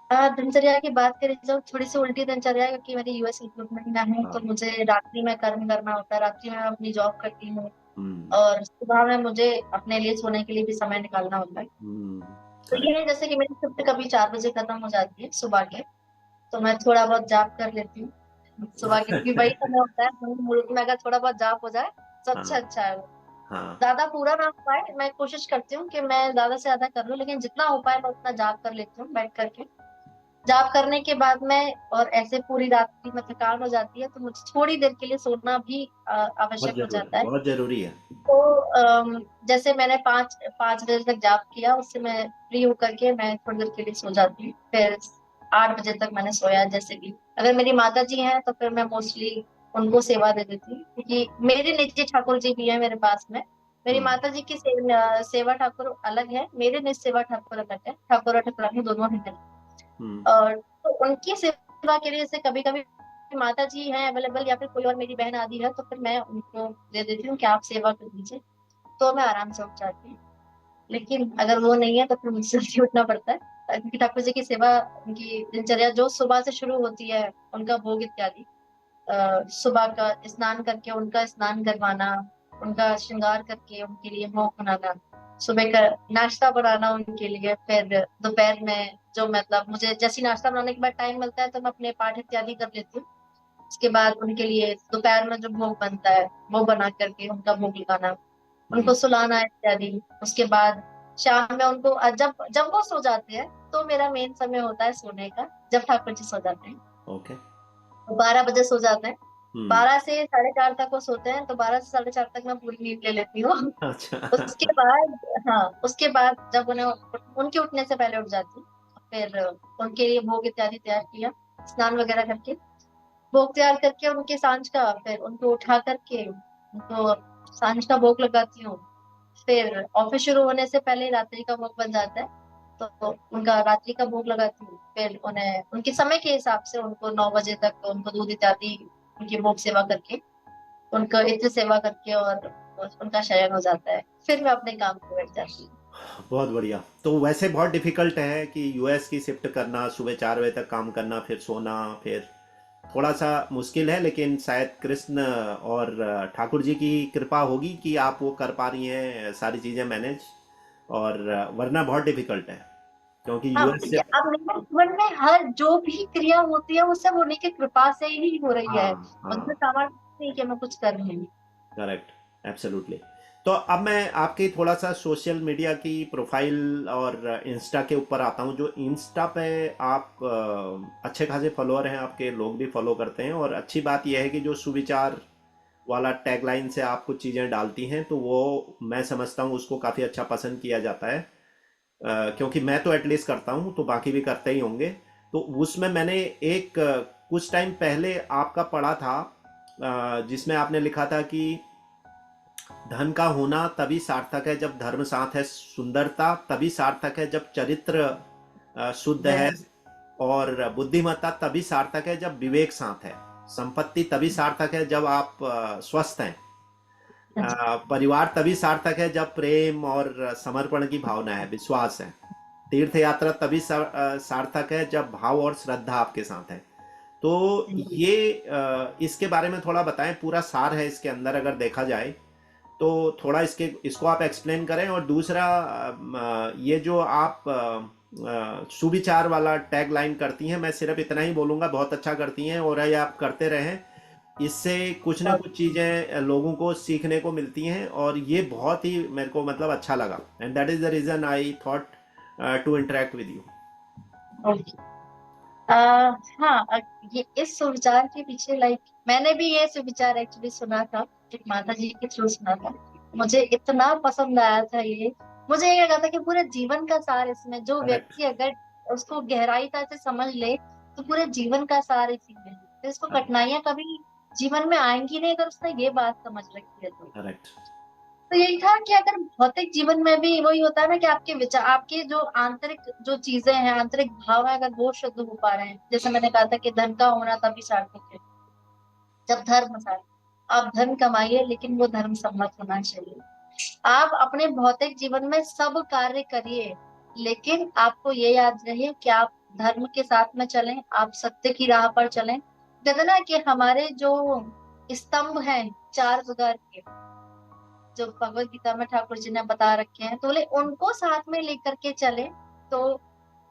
दिनचर्या की बात करें जो थोड़ी सी उल्टी दिनचर्या है, क्योंकि मेरी यूएस रिक्रूटमेंट में है, तो हाँ। मुझे रात्रि में कर्म करना होता है, रात्रि में मैं अपनी जॉब करती हूँ। हम्म। और सुबह में मुझे अपने लिए सोने के लिए भी समय निकालना होता है। हम्म। तो ये करेक्ट। है जैसे कि मेरी शिफ्ट कभी 4 बजे खत्म हो जाती है सुबह के, तो मैं थोड़ा बहुत जाप कर लेती हूँ सुबह के, क्योंकि वही समय होता है मुल्क में, अगर थोड़ा बहुत जाप हो जाए सबसे हाँ अच्छा है वो। हाँ। ज्यादा पूरा ना हो पाए, मैं कोशिश करती हूँ कि मैं ज्यादा से ज्यादा कर लूँ, लेकिन जितना हो पाए मैं उतना जाप कर लेती हूँ बैठ करके। जाप करने के बाद में, और ऐसे पूरी रात्रि में थकान हो जाती है तो मुझे थोड़ी देर के लिए सोना भी आवश्यक हो जाता है। बहुत जरूरी है। तो जैसे मैंने 5 बजे तक जाप किया, उससे मैं फ्री होकर के मैं थोड़ी देर के लिए सो जाती हूँ। फिर 8 बजे तक मैंने सोया, जैसे कि अगर मेरी माता जी हैं तो फिर मैं मोस्टली उनको सेवा दे देती हूँ, क्योंकि मेरे निजी ठाकुर जी भी है मेरे पास में। मेरी हम्म माता जी की सेवा ठाकुर अलग है, मेरे निज सेवा ठाकुर अलग है, ठाकुर और ठाकुरानी दोनों हैं। हम्म और तो उनकी सेवा के लिए जैसे कभी कभी माता जी हैं अवेलेबल, या फिर कोई और मेरी बहन आदि है, तो फिर मैं उनको दे देती हूँ कि आप सेवा कर दीजिए, तो मैं आराम से उठ जाती हूँ। लेकिन अगर वो नहीं है तो फिर मुझे जल्दी उठना पड़ता है, क्योंकि ठाकुर जी की सेवा, उनकी दिनचर्या जो सुबह से शुरू होती है, उनका भोग इत्यादि, सुबह का स्नान करके उनका स्नान करवाना, उनका श्रृंगार करके उनके लिए भोग बनाना, सुबह का नाश्ता बनाना उनके लिए, फिर दोपहर में जो मतलब मुझे जैसे ही नाश्ता बनाने के बाद टाइम मिलता है तो मैं अपने पाठ इत्यादि कर लेती हूँ। उसके बाद उनके लिए दोपहर में जो भोग बनता है वो बना करके उनका भोग लगाना, हम्म। उनको सुलाना इत्यादि। उसके बाद शाम में उनको जब जब वो सो जाते हैं तो मेरा मेन समय होता है सोने का, जब ठाकुर जी सो जाते हैं। ओके। 12 बजे सो जाते हैं, हम्म। 12 से 4:30 तक वो सोते हैं, तो 12 से 4:30 तक मैं पूरी नींद ले लेती हूँ। अच्छा। उसके बाद, हाँ, उसके बाद जब उन्हें उनके उठने से पहले उठ जाती हूँ, फिर उनके लिए भोग इत्यादि तैयार किया, स्नान वगैरह करके भोग तैयार करके उनके सांझ का, फिर उनको उठा करके उनको सांझ का भोग लगाती हूँ। फिर ऑफिस शुरू होने से पहले रात्रि का भोग बन जाता है, तो उनका रात्रि का भोग लगाती हूँ। फिर उन्हें उनके समय के हिसाब से उनको 9 बजे तक उनको दूध इत्यादि उनकी भोग सेवा करके, उनका इत्र सेवा करके, और उनका शयन हो जाता है। फिर मैं अपने काम पे बैठ जाती हूँ। बहुत बढ़िया। तो वैसे बहुत डिफिकल्ट है कि यूएस की शिफ्ट करना, सुबह 4 बजे तक काम करना, फिर सोना, फिर थोड़ा सा मुश्किल है, लेकिन शायद कृष्ण और ठाकुर जी की कृपा होगी कि आप वो कर पा रही हैं सारी चीज़ें मैनेज। और वरना बहुत डिफिकल्ट है, क्योंकि हाँ, यूएस शिफ्ट। अब मेरे जीवन में हर जो भी क्रिया होती है वो सब उन्हीं की कृपा से ही हो रही है, हाँ मुझमें हाँ। सामर्थ्य नहीं कि मैं कुछ कर रही हूँ। करेक्ट। एब्सोल्युटली। तो अब मैं आपकी थोड़ा सा सोशल मीडिया की प्रोफाइल और इंस्टा के ऊपर आता हूँ। जो इंस्टा पे आप अच्छे खासे फॉलोअर हैं, आपके लोग भी फॉलो करते हैं, और अच्छी बात यह है कि जो सुविचार वाला टैगलाइन से आप कुछ चीज़ें डालती हैं तो वो मैं समझता हूँ उसको काफ़ी अच्छा पसंद किया जाता है। क्योंकि मैं तो एटलीस्ट करता हूँ, तो बाकी भी करते ही होंगे। तो उसमें मैंने एक कुछ टाइम पहले आपका पढ़ा था, जिसमें आपने लिखा था कि धन का होना तभी सार्थक है जब धर्म साथ है, सुंदरता तभी सार्थक है जब चरित्र शुद्ध है, है। और बुद्धिमत्ता तभी सार्थक है जब विवेक साथ है, संपत्ति तभी सार्थक है जब आप स्वस्थ हैं, परिवार तभी सार्थक है जब प्रेम और समर्पण की भावना है, विश्वास है, तीर्थ यात्रा तभी सार्थक है जब भाव और श्रद्धा आपके साथ है। तो ये इसके बारे में थोड़ा बताएं, पूरा सार है इसके अंदर अगर देखा जाए, तो थोड़ा इसको आप एक्सप्लेन करें। और दूसरा, ये जो आप सुविचार वाला टैग लाइन करती हैं, मैं सिर्फ इतना ही बोलूँगा, बहुत अच्छा करती हैं, और ये आप करते रहें। इससे कुछ ना कुछ चीज़ें लोगों को सीखने को मिलती हैं, और ये बहुत ही मेरे को मतलब अच्छा लगा, and that is the reason I thought to interact with you. Okay. आ, हाँ, ये इस सुविचार के पीछे, लाइक मैंने भी ये सुविचार एक्चुअली सुना था, एक माता जी के थ्रू सुना था। मुझे इतना पसंद आया था ये। मुझे ये लगा था कि पूरे जीवन का सार इसमें, जो करेक्ट। व्यक्ति अगर उसको गहराईता से समझ ले तो पूरे जीवन का सार इसी में है। तो इसको कठिनाइयां कभी जीवन में आएंगी नहीं अगर उसने ये बात समझ रखी है तो। करेक्ट। तो यही था कि अगर भौतिक जीवन में भी वही होता है ना, कि आपके विचार, आपके जो आंतरिक जो चीजें हैं, आंतरिक भाव है, अगर वो शुद्ध हो पा रहे हैं, जैसे मैंने कहा था कि धन का होना तभी सार्थक है जब धर्म सार्थक। आप धर्म कमाइए, लेकिन वो धर्म सम्मत होना चाहिए। आप अपने भौतिक जीवन में सब कार्य करिए, लेकिन आपको ये याद रहे कि आप धर्म के साथ में चलें, आप सत्य की राह पर चलें। कहते हैं ना कि हमारे जो स्तंभ हैं 4 प्रकार के, जो भगवत गीता में ठाकुर जी ने बता रखे हैं, तो बोले उनको साथ में लेकर के चले, तो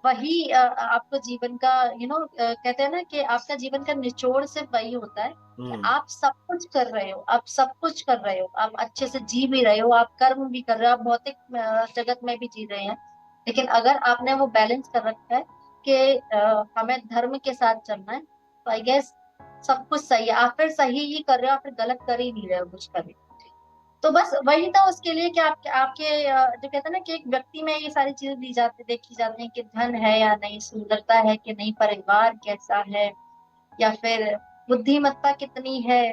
वही आपको जीवन का कहते हैं ना कि आपका जीवन का निचोड़ सिर्फ वही होता है कि हम्म। आप सब कुछ कर रहे हो, आप सब कुछ कर रहे हो, आप अच्छे से जी भी रहे हो, आप कर्म भी कर रहे हो, आप भौतिक जगत में भी जी रहे हैं, लेकिन अगर आपने वो बैलेंस कर रखा है कि हमें धर्म के साथ चलना है, तो आई गेस सब कुछ सही है। आप फिर सही ही कर रहे हो, आप फिर गलत कर ही नहीं रहे हो कुछ कभी। तो बस वही था उसके लिए कि आपके आपके जो कहते हैं ना कि एक व्यक्ति में ये सारी चीजें दी जाती देखी जाती हैं कि धन है या नहीं, सुंदरता है कि नहीं, परिवार कैसा है, या फिर बुद्धिमत्ता कितनी है,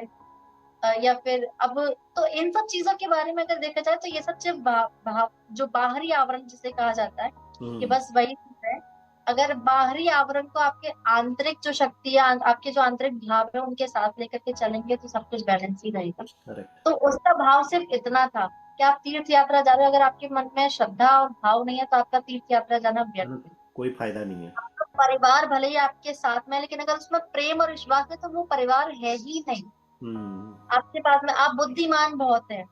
या फिर अब, तो इन सब चीजों के बारे में अगर देखा जाए तो ये सब सिर्फ जो बाहरी आवरण जिसे कहा जाता है कि हम्म। बस वही चीज है। अगर बाहरी आवरण को आपके आंतरिक जो शक्ति है, आपके जो आंतरिक भाव है उनके साथ लेकर के चलेंगे तो सब कुछ बैलेंस ही रहेगा। करेक्ट। तो उसका भाव सिर्फ इतना था कि आप तीर्थ यात्रा जा रहे हो, अगर आपके मन में श्रद्धा और भाव नहीं है तो आपका तीर्थ यात्रा जाना व्यर्थ है। कोई फायदा नहीं है। आपका परिवार भले ही आपके साथ में है, लेकिन अगर उसमें प्रेम और विश्वास है तो वो परिवार है ही नहीं हम्म। आपके पास में। आप बुद्धिमान बहुत है, आप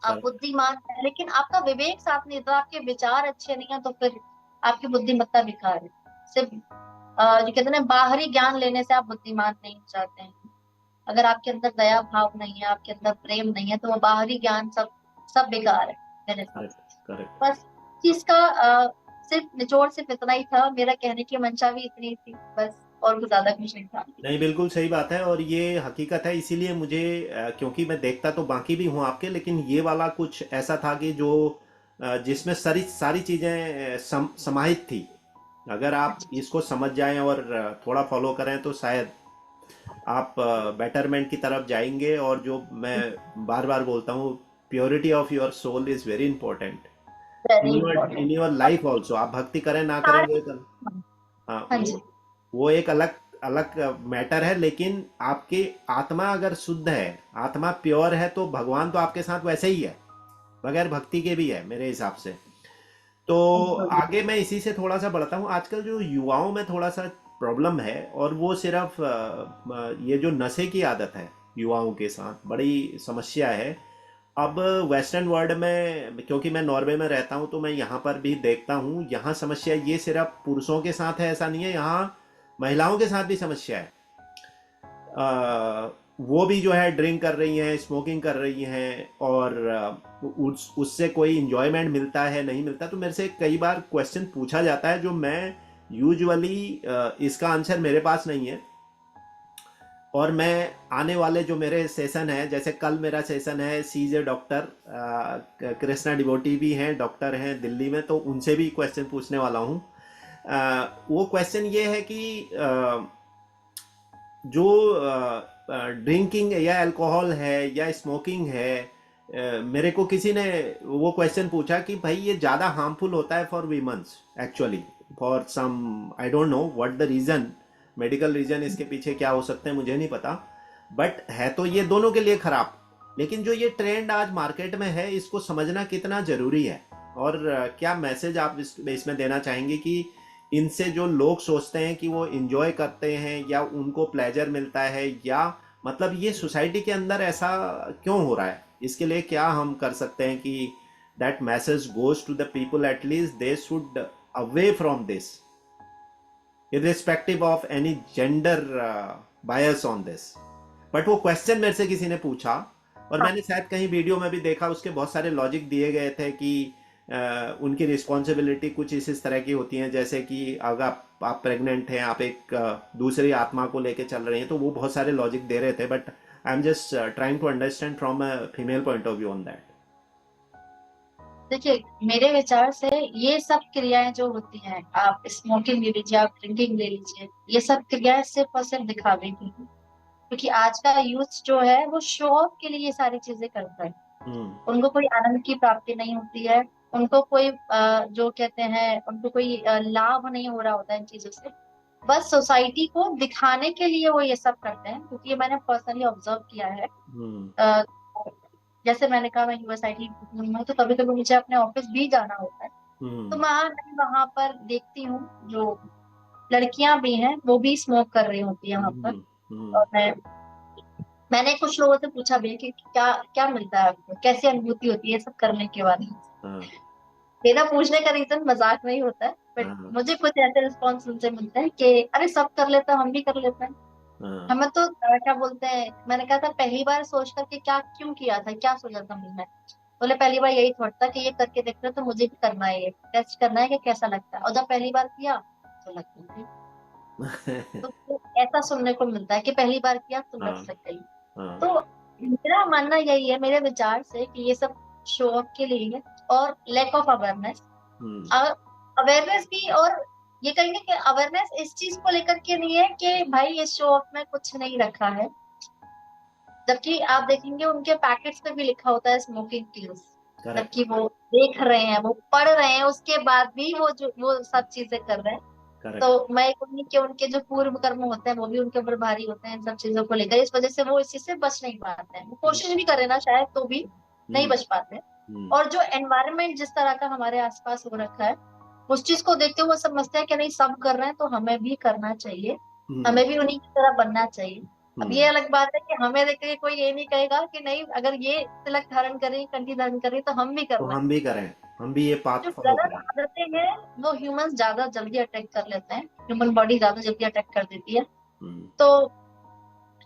करेक्ट। बुद्धिमान है, लेकिन आपका विवेक साथ नहीं देता, आपके विचार अच्छे नहीं है, तो फिर आपकी बुद्धिमत्ता बेकार है। सिर्फ जो कहते हैं ना, बाहरी ज्ञान लेने से आप बुद्धिमान नहीं हो जाते हैं। अगर आपके अंदर दया भाव नहीं है, आपके अंदर प्रेम नहीं है, तो वो बाहरी ज्ञान सब सब बेकार है मेरे हिसाब से। करेक्ट। करेक्ट। बस चीज का सिर्फ निचोड़ सिर्फ इतना ही था, मेरा कहने की मंशा भी इतनी थी बस, और कुछ ज्यादा कुछ नहीं था। नहीं, बिल्कुल सही बात है और ये हकीकत है। इसीलिए मुझे क्योंकि मैं देखता तो बाकी भी हूँ आपके, लेकिन ये वाला कुछ ऐसा था कि जो जिसमें सारी सारी चीज़ें समाहित थी। अगर आप इसको समझ जाएं और थोड़ा फॉलो करें तो शायद आप बेटरमेंट की तरफ जाएंगे। और जो मैं बार बार बोलता हूँ, purity of your soul is very important very in important. Your life also. आप भक्ति करें ना करें वो सारी, एक हाँ, हाँ जी, वो एक अलग अलग मैटर है। लेकिन आपकी आत्मा अगर शुद्ध है, आत्मा प्योर है, तो भगवान तो आपके साथ वैसे ही है, बगैर भक्ति के भी है मेरे हिसाब से। तो बिल्कुल। आगे मैं इसी से थोड़ा सा बढ़ता हूँ। आजकल जो युवाओं में थोड़ा सा प्रॉब्लम है, और वो सिर्फ ये जो नशे की आदत है, युवाओं के साथ बड़ी समस्या है। अब वेस्टर्न वर्ल्ड में, क्योंकि मैं नॉर्वे में रहता हूँ, तो मैं यहाँ पर भी देखता हूँ। यहाँ समस्या ये सिर्फ पुरुषों के साथ है ऐसा नहीं है, यहाँ महिलाओं के साथ भी समस्या है। वो भी जो है ड्रिंक कर रही हैं, स्मोकिंग कर रही हैं, और उससे कोई इंजॉयमेंट मिलता है नहीं मिलता। तो मेरे से कई बार क्वेश्चन पूछा जाता है जो मैं यूजुअली, इसका आंसर मेरे पास नहीं है। और मैं आने वाले जो मेरे सेशन है, जैसे कल मेरा सेशन है, सीजे डॉक्टर कृष्णा डिवोटी भी हैं, डॉक्टर हैं दिल्ली में, तो उनसे भी क्वेश्चन पूछने वाला हूँ। वो क्वेश्चन ये है कि जो ड्रिंकिंग या अल्कोहल है या स्मोकिंग है, मेरे को किसी ने वो क्वेश्चन पूछा कि भाई ये ज़्यादा हार्मफुल होता है for womens actually, for some, I don't know what the reason, medical reason इसके पीछे क्या हो सकते हैं मुझे नहीं पता। बट है तो ये दोनों के लिए ख़राब। लेकिन जो ये ट्रेंड आज मार्केट में है, इसको समझना कितना ज़रूरी है, और क्या मैसेज आप इसमें देना चाहेंगे कि इनसे जो लोग सोचते हैं कि वो इंजॉय करते हैं या उनको प्लेजर मिलता है, या मतलब ये सोसाइटी के अंदर ऐसा क्यों हो रहा है, इसके लिए क्या हम कर सकते हैं कि that message goes to the people, at least they should away from this, irrespective of any gender bias on this। But वो क्वेश्चन मेरे से किसी ने पूछा, और हाँ, मैंने शायद कहीं वीडियो में भी देखा, उसके बहुत सारे लॉजिक दिए गए थे कि उनकी रिस्पॉन्सिबिलिटी कुछ इस तरह की होती हैं, जैसे कि अगर आप प्रेग्नेंट हैं, आप एक दूसरी आत्मा को लेके चल रही हैं, तो वो बहुत सारे लॉजिक दे रहे थे। But I am just trying to understand from a female point of view on that. देखिए मेरे विचार से ये सब क्रियाएं जो होती हैं, आप स्मोकिंग ले लीजिए, आप ड्रिंकिंग ले लीजिए, ये सब क्रियाएं सिर्फ और सिर्फ दिखावे की हैं। क्योंकि आज का यूथ जो है वो शो ऑफ के लिए ये सारी चीजें करता है। हम्म। उनको कोई आनंद की प्राप्ति नहीं होती है, उनको कोई जो कहते हैं उनको कोई लाभ नहीं हो रहा होता है इन चीजों से। बस सोसाइटी को दिखाने के लिए वो ये सब करते हैं, क्योंकि ये मैंने पर्सनली ऑब्जर्व किया है। हम्म। अ, जैसे मैंने कहा मैं यूएसआईटी में, तो कभी कभी मुझे अपने ऑफिस भी जाना होता है, तो हम्म। मैं वहां पर देखती हूँ जो लड़कियां भी हैं वो भी स्मोक कर रही होती है वहां पर। हम्म। और मैंने कुछ लोगों से पूछा भी है कि क्या क्या मिलता है आपको, कैसी अनुभूति होती है ये सब करने के बाद। हाँ। मेरा पूछने का रीजन मजाक में ही होता है बट हाँ, मुझे कुछ ऐसे रिस्पॉन्स उनसे मिलते हैं कि अरे सब कर लेते हैं, हम भी कर लेते हैं। हाँ, हमें तो क्या बोलते हैं, मैंने कहा था पहली बार सोच करके क्या क्यों किया था, क्या सोचा था मैंने। बोले पहली बार यही थॉट था कि ये करके देख रहे हो तो मुझे भी करना है, ये टेस्ट करना है कि कैसा लगता है, और जब पहली बार किया तो लगता है। तो ऐसा सुनने को मिलता है कि पहली बार किया तो लग हाँ, सक गई। हाँ, तो मेरा मानना यही है, मेरे विचार से, कि ये सब शो ऑफ के लिए है, और lack of awareness. Hmm, awareness भी, और ये कहेंगे कि अवेयरनेस इस चीज को लेकर के नहीं है कि भाई इस शो ऑफ में कुछ नहीं रखा है, जबकि आप देखेंगे उनके पैकेट्स पे भी लिखा होता है स्मोकिंग किल्स। करेक्ट, जबकि वो देख रहे हैं, वो पढ़ रहे हैं, उसके बाद भी वो जो वो सब चीजें कर रहे हैं। करेक्ट, तो मैं कहूंगी कि उनके जो पूर्व कर्म होते हैं वो भी उनके ऊपर भारी होते हैं इन सब चीजों को लेकर, इस वजह से वो इस चीज से बच नहीं पाते हैं, वो हम्म, कोशिश भी करें ना शायद तो भी नहीं हम्म, बच पाते हैं। हम्म, और जो एनवायरनमेंट जिस तरह का हमारे आसपास हो रखा है, उस चीज को देखते हुए वो समझते हैं कि नहीं सब कर रहे हैं तो हमें भी करना चाहिए, हम्म, हमें भी उन्हीं की तरह बनना चाहिए। अब ये हम्म। अलग बात है कि हमें देख के कोई ये नहीं कहेगा कि नहीं अगर ये तिलक धारण करें, कंठी धारण करें तो हम भी कर तो रहे हैं। हम भी करें, हम भी ये जो पाथ फॉलो गलत करें। आदतें हैं वो ह्यूमंस ज्यादा जल्दी अटैक कर लेते हैं, ह्यूमन बॉडी ज्यादा जल्दी अटैक कर देती है। हम्म, तो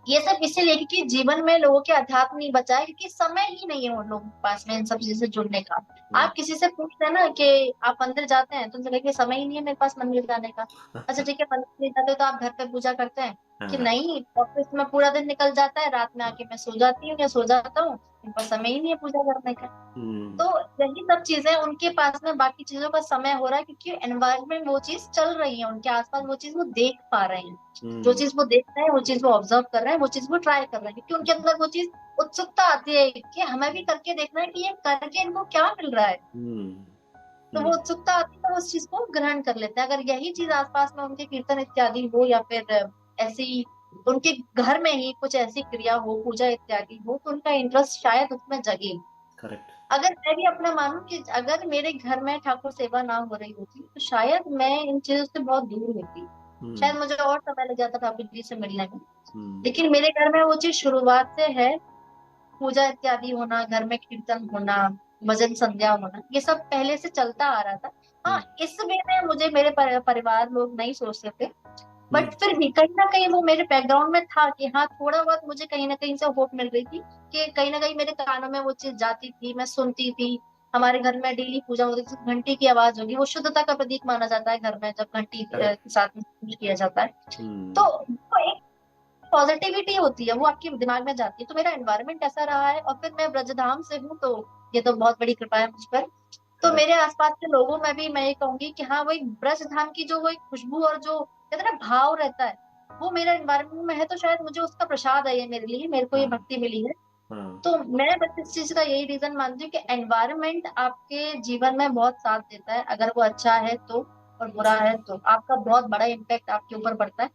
ये सब इसीलिए क्योंकि जीवन में लोगों के अध्यात्म नहीं बचा है, क्योंकि समय ही नहीं है उन लोगों के पास में इन सब चीजों से जुड़ने का। हम्म, आप किसी से पूछते हैं ना कि आप मंदिर जाते हैं, तो उनसे कहेंगे समय ही नहीं है मेरे पास मंदिर जाने का। अच्छा ठीक है, मंदिर नहीं जाते तो आप घर पे पूजा करते हैं, कि हाँ, नहीं ऑफिस में पूरा दिन निकल जाता है, रात में आके मैं सो जाती हूँ या सो जाता हूँ, मेरे पास समय ही नहीं है पूजा करने का। हम्म, तो यही सब चीजें उनके पास में बाकी चीजों का समय हो रहा है, क्योंकि एनवायरनमेंट वो चीज चल रही है उनके आसपास, वो चीज वो देख पा रहे हैं। जो हम्म, चीज वो देख रहे हैं, वो चीज वो ऑब्जर्व कर रहे हैं, वो चीज वो ट्राई कर रहे हैं, क्योंकि उनके अंदर वो चीज उत्सुकता आती है कि हमें भी करके देखना है कि ये करके इनको क्या मिल रहा है। हम्म, तो वो हम्म, उत्सुकता आती है तो उस चीज को ग्रहण कर लेते हैं। अगर यही चीज आसपास में उनके कीर्तन इत्यादि हो, या फिर ऐसी उनके घर में ही कुछ ऐसी क्रिया हो, पूजा इत्यादि हो, तो उनका इंटरेस्ट शायद उसमें जगे। करेक्ट, अगर मैं भी अपना मानूं कि अगर मेरे घर में ठाकुर सेवा ना हो रही होती तो शायद मैं इन चीजों से बहुत दूर होती, हम्म, शायद मुझे और समय लग जाता ठाकुर जी से मिलने में। हम्म, लेकिन मेरे घर में वो चीज शुरुआत से है, पूजा इत्यादि होना, घर में कीर्तन होना, भजन संध्या होना, ये सब पहले से चलता आ रहा था। हाँ, हम्म, इस वे में मुझे मेरे परिवार लोग नहीं सोचते थे, हम्म, बट फिर भी कहीं ना कहीं वो मेरे बैकग्राउंड में था कि हाँ थोड़ा बहुत मुझे कहीं ना कहीं से होप मिल रही थी, कि कहीं ना कहीं मेरे कानों में वो चीज जाती थी, मैं सुनती थी। हमारे घर में डेली पूजा होती थी, घंटी की आवाज होगी, वो शुद्धता का प्रतीक माना जाता है घर में जब घंटी करेक्ट, के साथ में पूजा किया जाता है। तो हम्म, वो एक पॉजिटिविटी होती है, वो आपके दिमाग में जाती है। तो मेरा एनवायरनमेंट ऐसा रहा है, और फिर मैं ब्रजधाम से हूँ, तो ये तो बहुत बड़ी कृपा है मुझ पर। तो करेक्ट, मेरे आसपास के लोगों में भी मैं ये कहूंगी कि हाँ, वो एक ब्रज धाम की जो वो एक खुशबू और जो कहते हैं ना भाव रहता है, वो मेरा एनवायरनमेंट में है, तो शायद मुझे उसका प्रसाद है, ये मेरे लिए, मेरे को ये हाँ, भक्ति मिली है। हाँ, तो मैं बस इस चीज का यही रीजन मानती हूँ कि एनवायरनमेंट आपके जीवन में बहुत साथ देता है, अगर वो अच्छा है तो, और बुरा है तो आपका बहुत बड़ा इम्पैक्ट आपके ऊपर पड़ता है।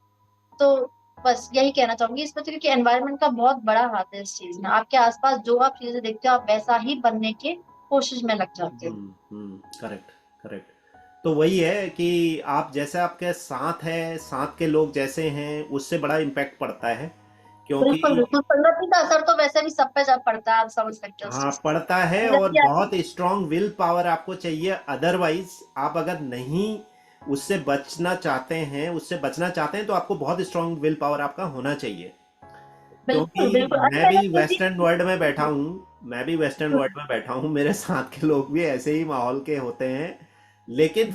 तो बस यही कहना चाहूंगी इसमें, तो क्योंकि एनवायरनमेंट का बहुत बड़ा हाथ है इस चीज में, आपके आसपास जो आप चीजें देखते हो आप वैसा ही बनने की कोशिश में लग जाते हो। Correct, correct. तो वही है कि आप जैसे आपके साथ है, साथ के लोग जैसे हैं, उससे बड़ा इम्पैक्ट पड़ता है, क्योंकि बिल्कुल बिल्कुल, संगति का असर तो वैसे भी सब पे जब पड़ता है, आप समझ सकते हो उस हाँ चीज को। पड़ता है, और संगति बहुत आपकी। स्ट्रांग विल पावर आपको चाहिए, अदरवाइज आप अगर नहीं उससे बचना चाहते हैं, उससे बचना चाहते हैं, तो आपको बहुत स्ट्रांग विल पावर आपका होना चाहिए। बिल्कुल क्योंकि बिल्कुल, अरे मैं मैंने भी खुद ही। वेस्टर्न वर्ल्ड में बैठा हूँ, मैं भी वेस्टर्न वर्ल्ड में बैठा हूँ, मेरे साथ के लोग भी ऐसे ही माहौल के होते हैं। लेकिन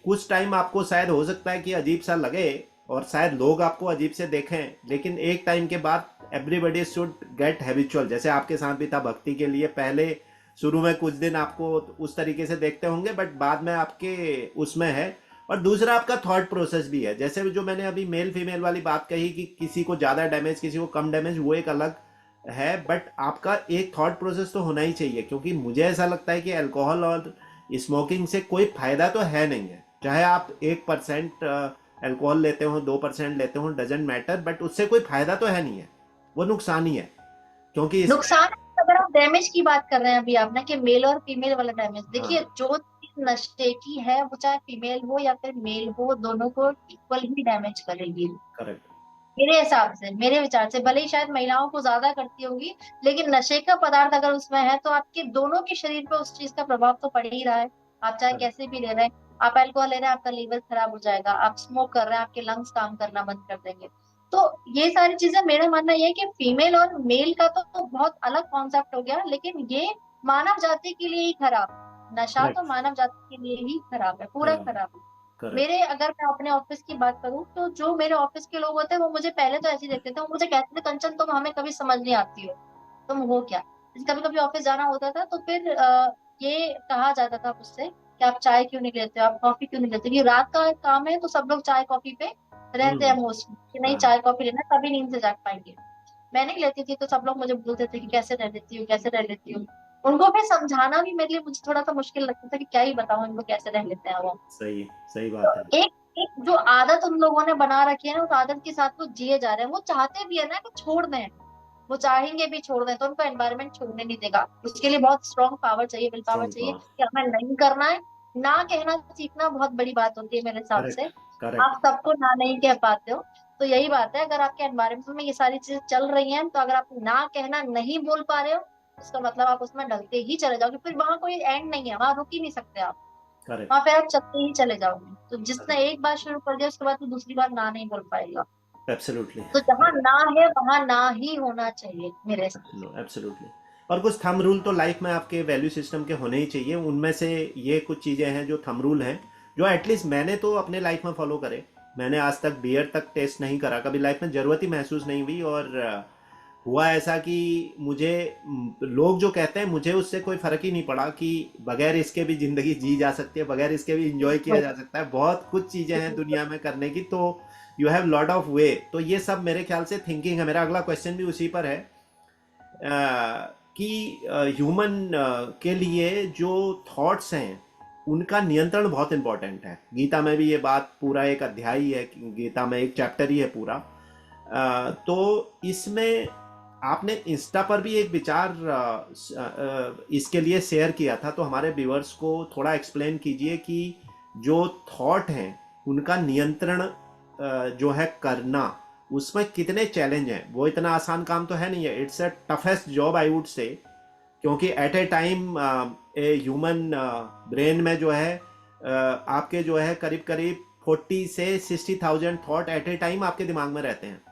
कुछ टाइम आपको शायद हो सकता है कि अजीब सा लगे, और शायद लोग आपको अजीब से देखें, लेकिन एक टाइम के बाद एवरीबडी शुड गेट हैबिचुअल, जैसे आपके साथ भी था भक्ति के लिए। पहले शुरू में कुछ दिन आपको उस तरीके से देखते होंगे, बट बाद में आपके उसमें है। और दूसरा आपका थॉट प्रोसेस भी है, जैसे जो मैंने अभी मेल फीमेल वाली बात कही कि किसी को ज़्यादा डैमेज किसी को कम डैमेज, वो एक अलग है, बट आपका एक थॉट प्रोसेस तो होना ही चाहिए। क्योंकि मुझे ऐसा लगता है कि अल्कोहल और स्मोकिंग से कोई फायदा तो है नहीं है, चाहे आप 1% अल्कोहल लेते हो, 2% लेते हो, डजेंट मैटर, बट उससे कोई फायदा तो है नहीं है, वो नुकसान ही है। क्योंकि इसमें नुकसान है, अगर आप डैमेज की बात कर रहे हैं अभी आपने कि मेल और फीमेल वाला डैमेज, देखिए हाँ, जो चीज नशे की है वो चाहे फीमेल हो या फिर मेल हो, दोनों को इक्वल ही डैमेज करेगी। करेक्ट, मेरे हिसाब से, मेरे विचार से, भले ही शायद महिलाओं को ज्यादा करती होगी, लेकिन नशे का पदार्थ अगर उसमें है तो आपके दोनों के शरीर पे उस चीज का प्रभाव तो पड़ ही रहा है, आप चाहे करेक्ट, कैसे भी ले रहे हैं। आप अल्कोहल ले रहे हैं, आपका लीवर खराब हो जाएगा। आप स्मोक कर रहे हैं, आपके लंग्स काम करना बंद कर देंगे। तो ये सारी चीजें, मेरा मानना ये है कि फीमेल और मेल का तो बहुत अलग कॉन्सेप्ट हो गया, लेकिन ये मानव जाति के लिए ही खराब है। नशा तो करेक्ट। मानव जाति के लिए ही खराब है, पूरा खराब। खराब है। करेक्ट। मेरे, अगर मैं अपने ऑफिस की बात करूं, तो जो मेरे ऑफिस के लोग होते हैं वो मुझे पहले तो ऐसे ही देखते थे, वो मुझे कहते थे कंचन तुम हमें कभी समझ नहीं आती हो, तुम हो क्या। कभी कभी ऑफिस जाना होता था तो फिर ये कहा जाता था मुझसे कि आप चाय क्यों नहीं लेते हो, आप कॉफी क्यों नहीं लेते, क्योंकि रात का काम है तो सब लोग चाय कॉफी पे रहते हैं हम्म। मोस्टली, कि नहीं हाँ। चाय कॉफी लेना तभी नींद से जाग पाएंगे। मैं नहीं लेती थी तो सब लोग मुझे बोलते थे कि कैसे रह लेती हूँ, कैसे रह लेती हूँ। उनको फिर समझाना भी मेरे लिए मुझे थोड़ा सा मुश्किल लगता था कि क्या ही बताऊं इनको कैसे रह लेते हैं वो। सही सही तो बात है। एक एक जो आदत उन लोगों ने बना रखी है ना, उस आदत के साथ वो जिए जा रहे हैं। वो चाहते भी है ना कि छोड़ दें, वो चाहेंगे भी छोड़ दें, तो उनको एनवायरनमेंट छोड़ने नहीं देगा। उसके लिए बहुत स्ट्रॉन्ग पावर चाहिए, विल पावर स्ट्रॉन्ग चाहिए पावर। कि हमें नहीं करना है। ना कहना सीखना बहुत बड़ी बात होती है मेरे हिसाब से। करेक्ट। आप करेक्ट। सबको ना नहीं कह पाते हो, तो यही बात है, अगर आपके एनवायरनमेंट में ये सारी चीजें चल रही हैं, तो अगर आप ना कहना नहीं बोल पा रहे हो, इसका मतलब आप उसमें डलते ही चले जाओगे, फिर वहां कोई एंड नहीं है, वहां रुक ही नहीं सकते आप। वहां करेक्ट। फिर आप चलते ही चले जाओगे, तो जिसने करेक्ट। एक बार शुरू कर दिया उसके बाद तो दूसरी बार ना नहीं बोल पाएगा। एब्सोल्युटली। तो जहां ना है वहां ना ही होना चाहिए मेरे हिसाब से। No, absolutely. और कुछ थंब रूल तो लाइफ में आपके वैल्यू सिस्टम के होने ही चाहिए। उनमें से ये कुछ चीज़ें हैं जो थंब रूल हैं, जो एटलीस्ट मैंने तो अपने लाइफ में फॉलो करे। मैंने आज तक बियर तक टेस्ट नहीं करा, कभी लाइफ में ज़रूरत ही महसूस नहीं हुई। और हुआ ऐसा कि मुझे लोग जो कहते हैं, मुझे उससे कोई फ़र्क ही नहीं पड़ा कि बगैर इसके भी ज़िंदगी जी जा सकती है, बगैर इसके भी इंजॉय किया बिल्कुल जा सकता है। बहुत कुछ चीज़ें हैं बिल्कुल। दुनिया में करने की, तो यू हैव लॉट ऑफ वे। तो ये सब मेरे ख्याल से थिंकिंग है। मेरा अगला क्वेश्चन भी उसी पर है, कि ह्यूमन के लिए जो थॉट्स हैं उनका नियंत्रण बहुत इंपॉर्टेंट है। गीता में भी ये बात, पूरा एक अध्याय ही है, गीता में एक चैप्टर ही है पूरा। तो इसमें आपने इंस्टा पर भी एक विचार इसके लिए शेयर किया था, तो हमारे व्यूअर्स को थोड़ा एक्सप्लेन कीजिए कि जो थॉट हैं उनका नियंत्रण जो है करना, उसमें कितने चैलेंज हैं। वो इतना आसान काम तो है नहीं है, it's a toughest job I would say. क्योंकि at a time a human brain में जो है आपके जो है करीब करीब 40 से 60,000 थॉट एट ए टाइम आपके दिमाग में रहते हैं।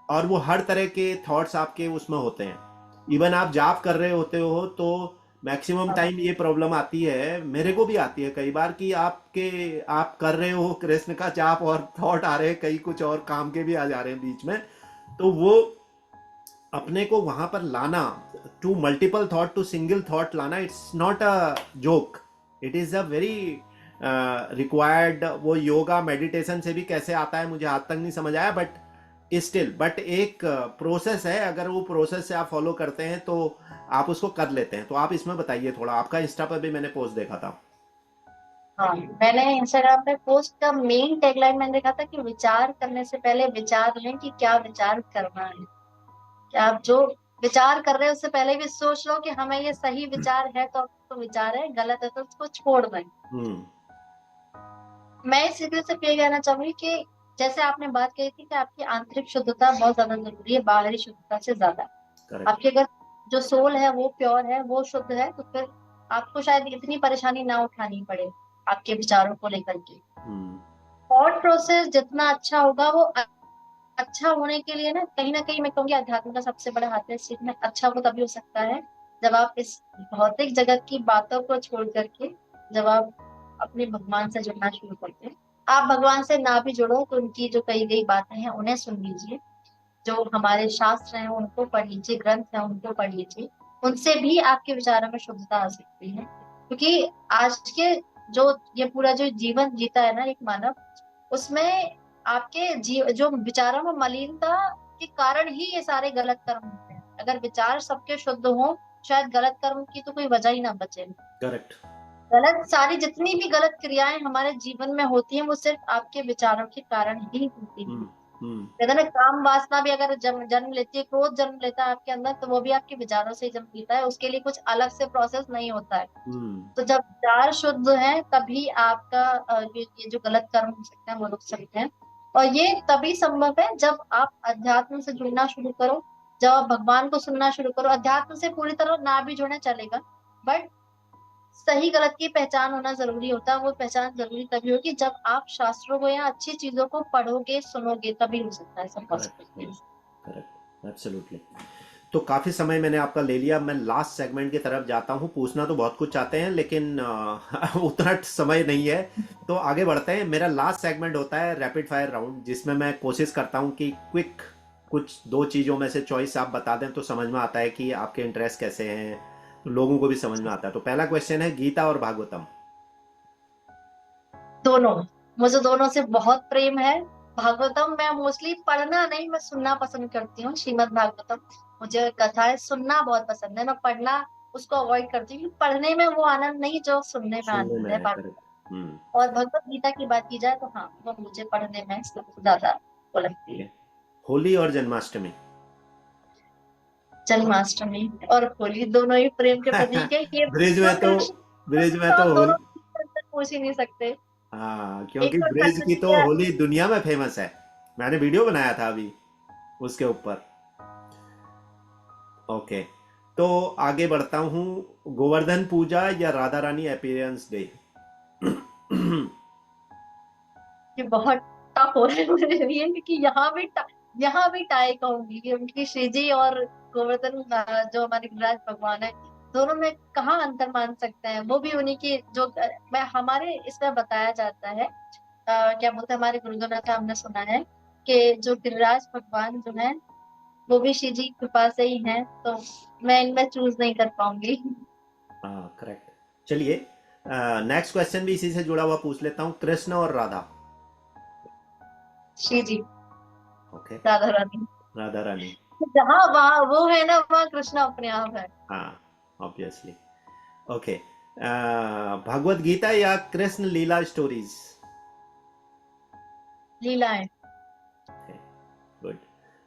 और वो हर तरह के थॉट्स आपके उसमें होते हैं। इवन आप जाप कर रहे होते हो तो मैक्सिमम हाँ टाइम ये प्रॉब्लम आती है, मेरे को भी आती है कई बार, कि आप कर रहे हो कृष्ण का जाप और थॉट आ रहे हैं कई कुछ और काम के भी आ जा रहे हैं बीच में। तो वो अपने को वहां पर लाना, to multiple thought to single thought लाना, it's not a joke. It is a very required. वो योगा मेडिटेशन से भी कैसे आता है मुझे आज तक नहीं समझ आया, बट स्टिल, बट एक प्रोसेस है। अगर वो प्रोसेस से आप फॉलो करते हैं तो आप उसको कर लेते हैं। तो आप इसमें बताइए थोड़ा। आपका इंस्टा पर भी मैंने पोस्ट देखा था। हाँ, मैंने इंस्टाग्राम पे पोस्ट का मेन टैगलाइन मैंने देखा था कि विचार करने से पहले विचार लें कि क्या विचार करना है। कि आप जो विचार कर रहे हैं उससे पहले भी सोच लो कि हमें ये सही विचार है तो विचार है, गलत है तो उसको छोड़ दें। हम्म। मैं इस चीज से ये कहना चाहूंगी कि जैसे आपने बात कही थी कि आपकी आंतरिक शुद्धता बहुत ज्यादा जरूरी है बाहरी शुद्धता से ज्यादा। करेक्ट। आपकी अगर जो सोल है वो प्योर है, वो शुद्ध है, तो फिर आपको शायद इतनी परेशानी ना उठानी पड़े आपके विचारों को लेकर के। हम्म। थॉट प्रोसेस जितना अच्छा होगा, वो अच्छा होने के लिए ना कहीं मैं कहूंगी अध्यात्म का सबसे बड़ा हाथ है इस चीज में। अच्छा वो तभी हो सकता है जब आप इस भौतिक जगत की बातों को छोड़ करके, जब आप अपने भगवान से जुड़ना शुरू करते हैं। आप भगवान से ना भी जुड़ो तो उनकी जो कही गई बातें हैं उन्हें सुन लीजिए, जो हमारे शास्त्र हैं उनको पढ़ लीजिए, ग्रंथ हैं उनको पढ़ लीजिए। उनसे भी आपके विचारों में शुद्धता आ सकती है, क्योंकि आज के जो ये पूरा जो जीवन जीता है ना एक मानव, उसमें आपके जो विचारों में मलिनता के कारण ही ये सारे गलत कर्म होते हैं। अगर विचार सबके शुद्ध हो, शायद गलत कर्म की तो कोई वजह ही ना बचे। करेक्ट। गलत सारी जितनी भी गलत क्रियाएं हमारे जीवन में होती हैं वो सिर्फ आपके विचारों के कारण ही होती हैं। हम्म। हम्म। कहते हैं ना, काम वासना भी अगर जन्म लेती है, क्रोध जन्म लेता है आपके अंदर, तो वो भी आपके विचारों से ही जन्म लेता है, उसके लिए कुछ अलग से प्रोसेस नहीं होता है। हम्म। तो जब विचार शुद्ध है तभी आपका ये जो गलत कर्म हो सकते हैं वो रुक सकते हैं। और ये तभी संभव है जब आप अध्यात्म से जुड़ना शुरू करो, जब आप भगवान को सुनना शुरू करो। अध्यात्म से पूरी तरह ना भी जुड़े चलेगा, बट सही गलत की पहचान होना जरूरी होता है। वो पहचान जरूरी तभी होगी जब आप शास्त्रों को या अच्छी चीजों को पढ़ोगे सुनोगे, तभी हो सकता है सब करेक्ट, पॉसिबल। Correct, absolutely. तो काफ़ी समय मैंने आपका ले लिया, मैं लास्ट सेगमेंट की तरफ जाता हूँ। पूछना तो बहुत कुछ चाहते हैं लेकिन उतना समय नहीं है, तो आगे बढ़ते हैं। मेरा लास्ट सेगमेंट होता है रैपिड फायर राउंड, जिसमें मैं कोशिश करता हूँ कि क्विक कुछ दो चीज़ों में से चॉइस आप बता दें, तो समझ में आता है कि आपके इंटरेस्ट कैसे हैं, तो लोगों को भी समझ में आता है। तो पहला क्वेश्चन है, गीता और भागवतम। दोनों। मुझे दोनों से बहुत प्रेम है। भागवतम मैं मोस्टली पढ़ना नहीं, मैं सुनना पसंद करती हूँ, श्रीमद् भागवतम। मुझे कथाएं सुनना बहुत पसंद है, मैं पढ़ना उसको अवॉइड करती हूँ, क्योंकि पढ़ने में वो आनंद नहीं जो सुनने में सुनने आनंद में है। है, करेक्ट। हम्म। और भगवत गीता की बात की जाए तो हाँ, वो मुझे पढ़ने में सबसे ज्यादा वो लगती ठीक है। है। होली और जन्माष्टमी। जन्माष्टमी और होली दोनों ही प्रेम के प्रतीक है। ये ब्रिज जो में तो कृष्ण ब्रिज में तो तो आप होली। दोनों के अंदर पूछ ही नहीं सकते। हाँ, एक क्योंकि तो ब्रिज ठंड की भी तो है। होली दुनिया में फेमस है। मैंने वीडियो बनाया था अभी उसके ऊपर। ओके, तो आगे बढ़ता हूँ। गोवर्धन पूजा या राधा रानी अपीयरेंस डे। ये बहुत टफ हो रहा है मेरे लिए, क्योंकि यहाँ भी टाई कहूंगी कि उनकी श्री जी और गोवर्धन जो हमारे गिरिराज भगवान है, दोनों में कहाँ अंतर मान सकते हैं। वो भी उन्हीं की जो मैं हमारे इसमें बताया जाता है, क्या बोलते हैं, हमारे गुरुजनों से हमने सुना है कि जो गिरिराज भगवान जो है वो भी श्री जी की कृपा से ही है, तो मैं इनमें चूज नहीं कर पाऊंगी। हाँ, करेक्ट। चलिए, नेक्स्ट क्वेश्चन भी इसी से जुड़ा हुआ पूछ लेता हूँ, कृष्ण और राधा। श्री जी, ओके, राधा रानी। राधा रानी। जहाँ वहाँ वो है ना, वहाँ कृष्ण अपने आप है। हाँ, ऑब्वियसली। ओके, भगवत गीता या कृष्ण लीला स्टोरीज। लीलाएं। गुड।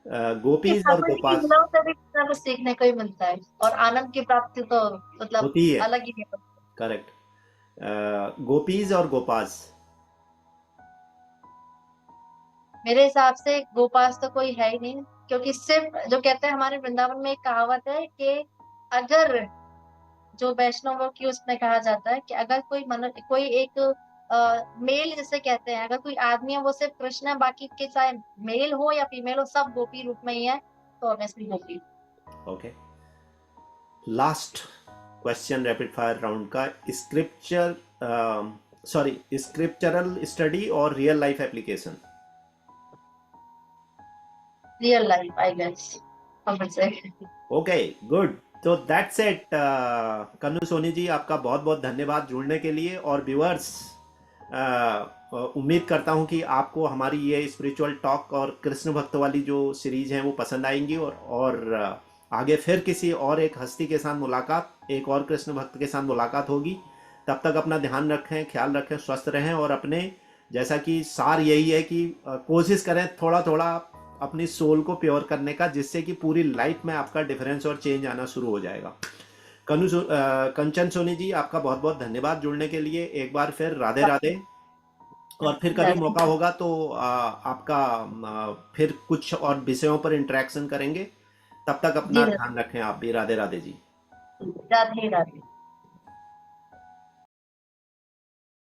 कि गोपीज और ठाकुर जी की गोपास। लीलाओं से भी कुछ ना कुछ सीखने को ही मिलता है, और आनंद की प्राप्ति तो मतलब होती है, अलग ही है। करेक्ट। गोपीज और गोपास। मेरे हिसाब से गोपास तो कोई है ही नहीं, क्योंकि सिर्फ जो कहते हैं हमारे वृंदावन में एक कहावत है कि अगर जो वैष्णवों की उसमें कहा जाता है कि अगर कोई एक मेल जिसे कहते हैं, अगर कोई आदमी है वो सिर्फ कृष्ण है, बाकी के चाहे मेल हो या फीमेल हो सब गोपी रूप में ही है, तो obviously Gopi. Okay, last question rapid fire round का, स्क्रिप्चर सॉरी स्क्रिप्चरल स्टडी और real life application. Real life I guess, हम से। Okay, good. तो दैट्स इट। कन्नू सोनी जी, आपका बहुत बहुत धन्यवाद जुड़ने के लिए। और व्यूअर्स, उम्मीद करता हूँ कि आपको हमारी ये स्पिरिचुअल टॉक और कृष्ण भक्त वाली जो सीरीज है वो पसंद आएंगी। आगे फिर किसी और एक हस्ती के साथ मुलाकात, एक और कृष्ण भक्त के साथ मुलाकात होगी। तब तक अपना ध्यान रखें, ख्याल रखें, स्वस्थ रहें, और अपने, जैसा कि सार यही है कि कोशिश करें थोड़ा थोड़ा अपनी सोल को प्योर करने का, जिससे कि पूरी लाइफ में आपका डिफरेंस और चेंज आना शुरू हो जाएगा। कंचन सोनी जी, आपका बहुत बहुत धन्यवाद जुड़ने के लिए। एक बार फिर राधे राधे। और फिर कभी मौका होगा तो आपका फिर कुछ और विषयों पर इंटरेक्शन करेंगे। तब तक जी अपना ध्यान रखें आप भी। राधे राधे जी। राधे राधे।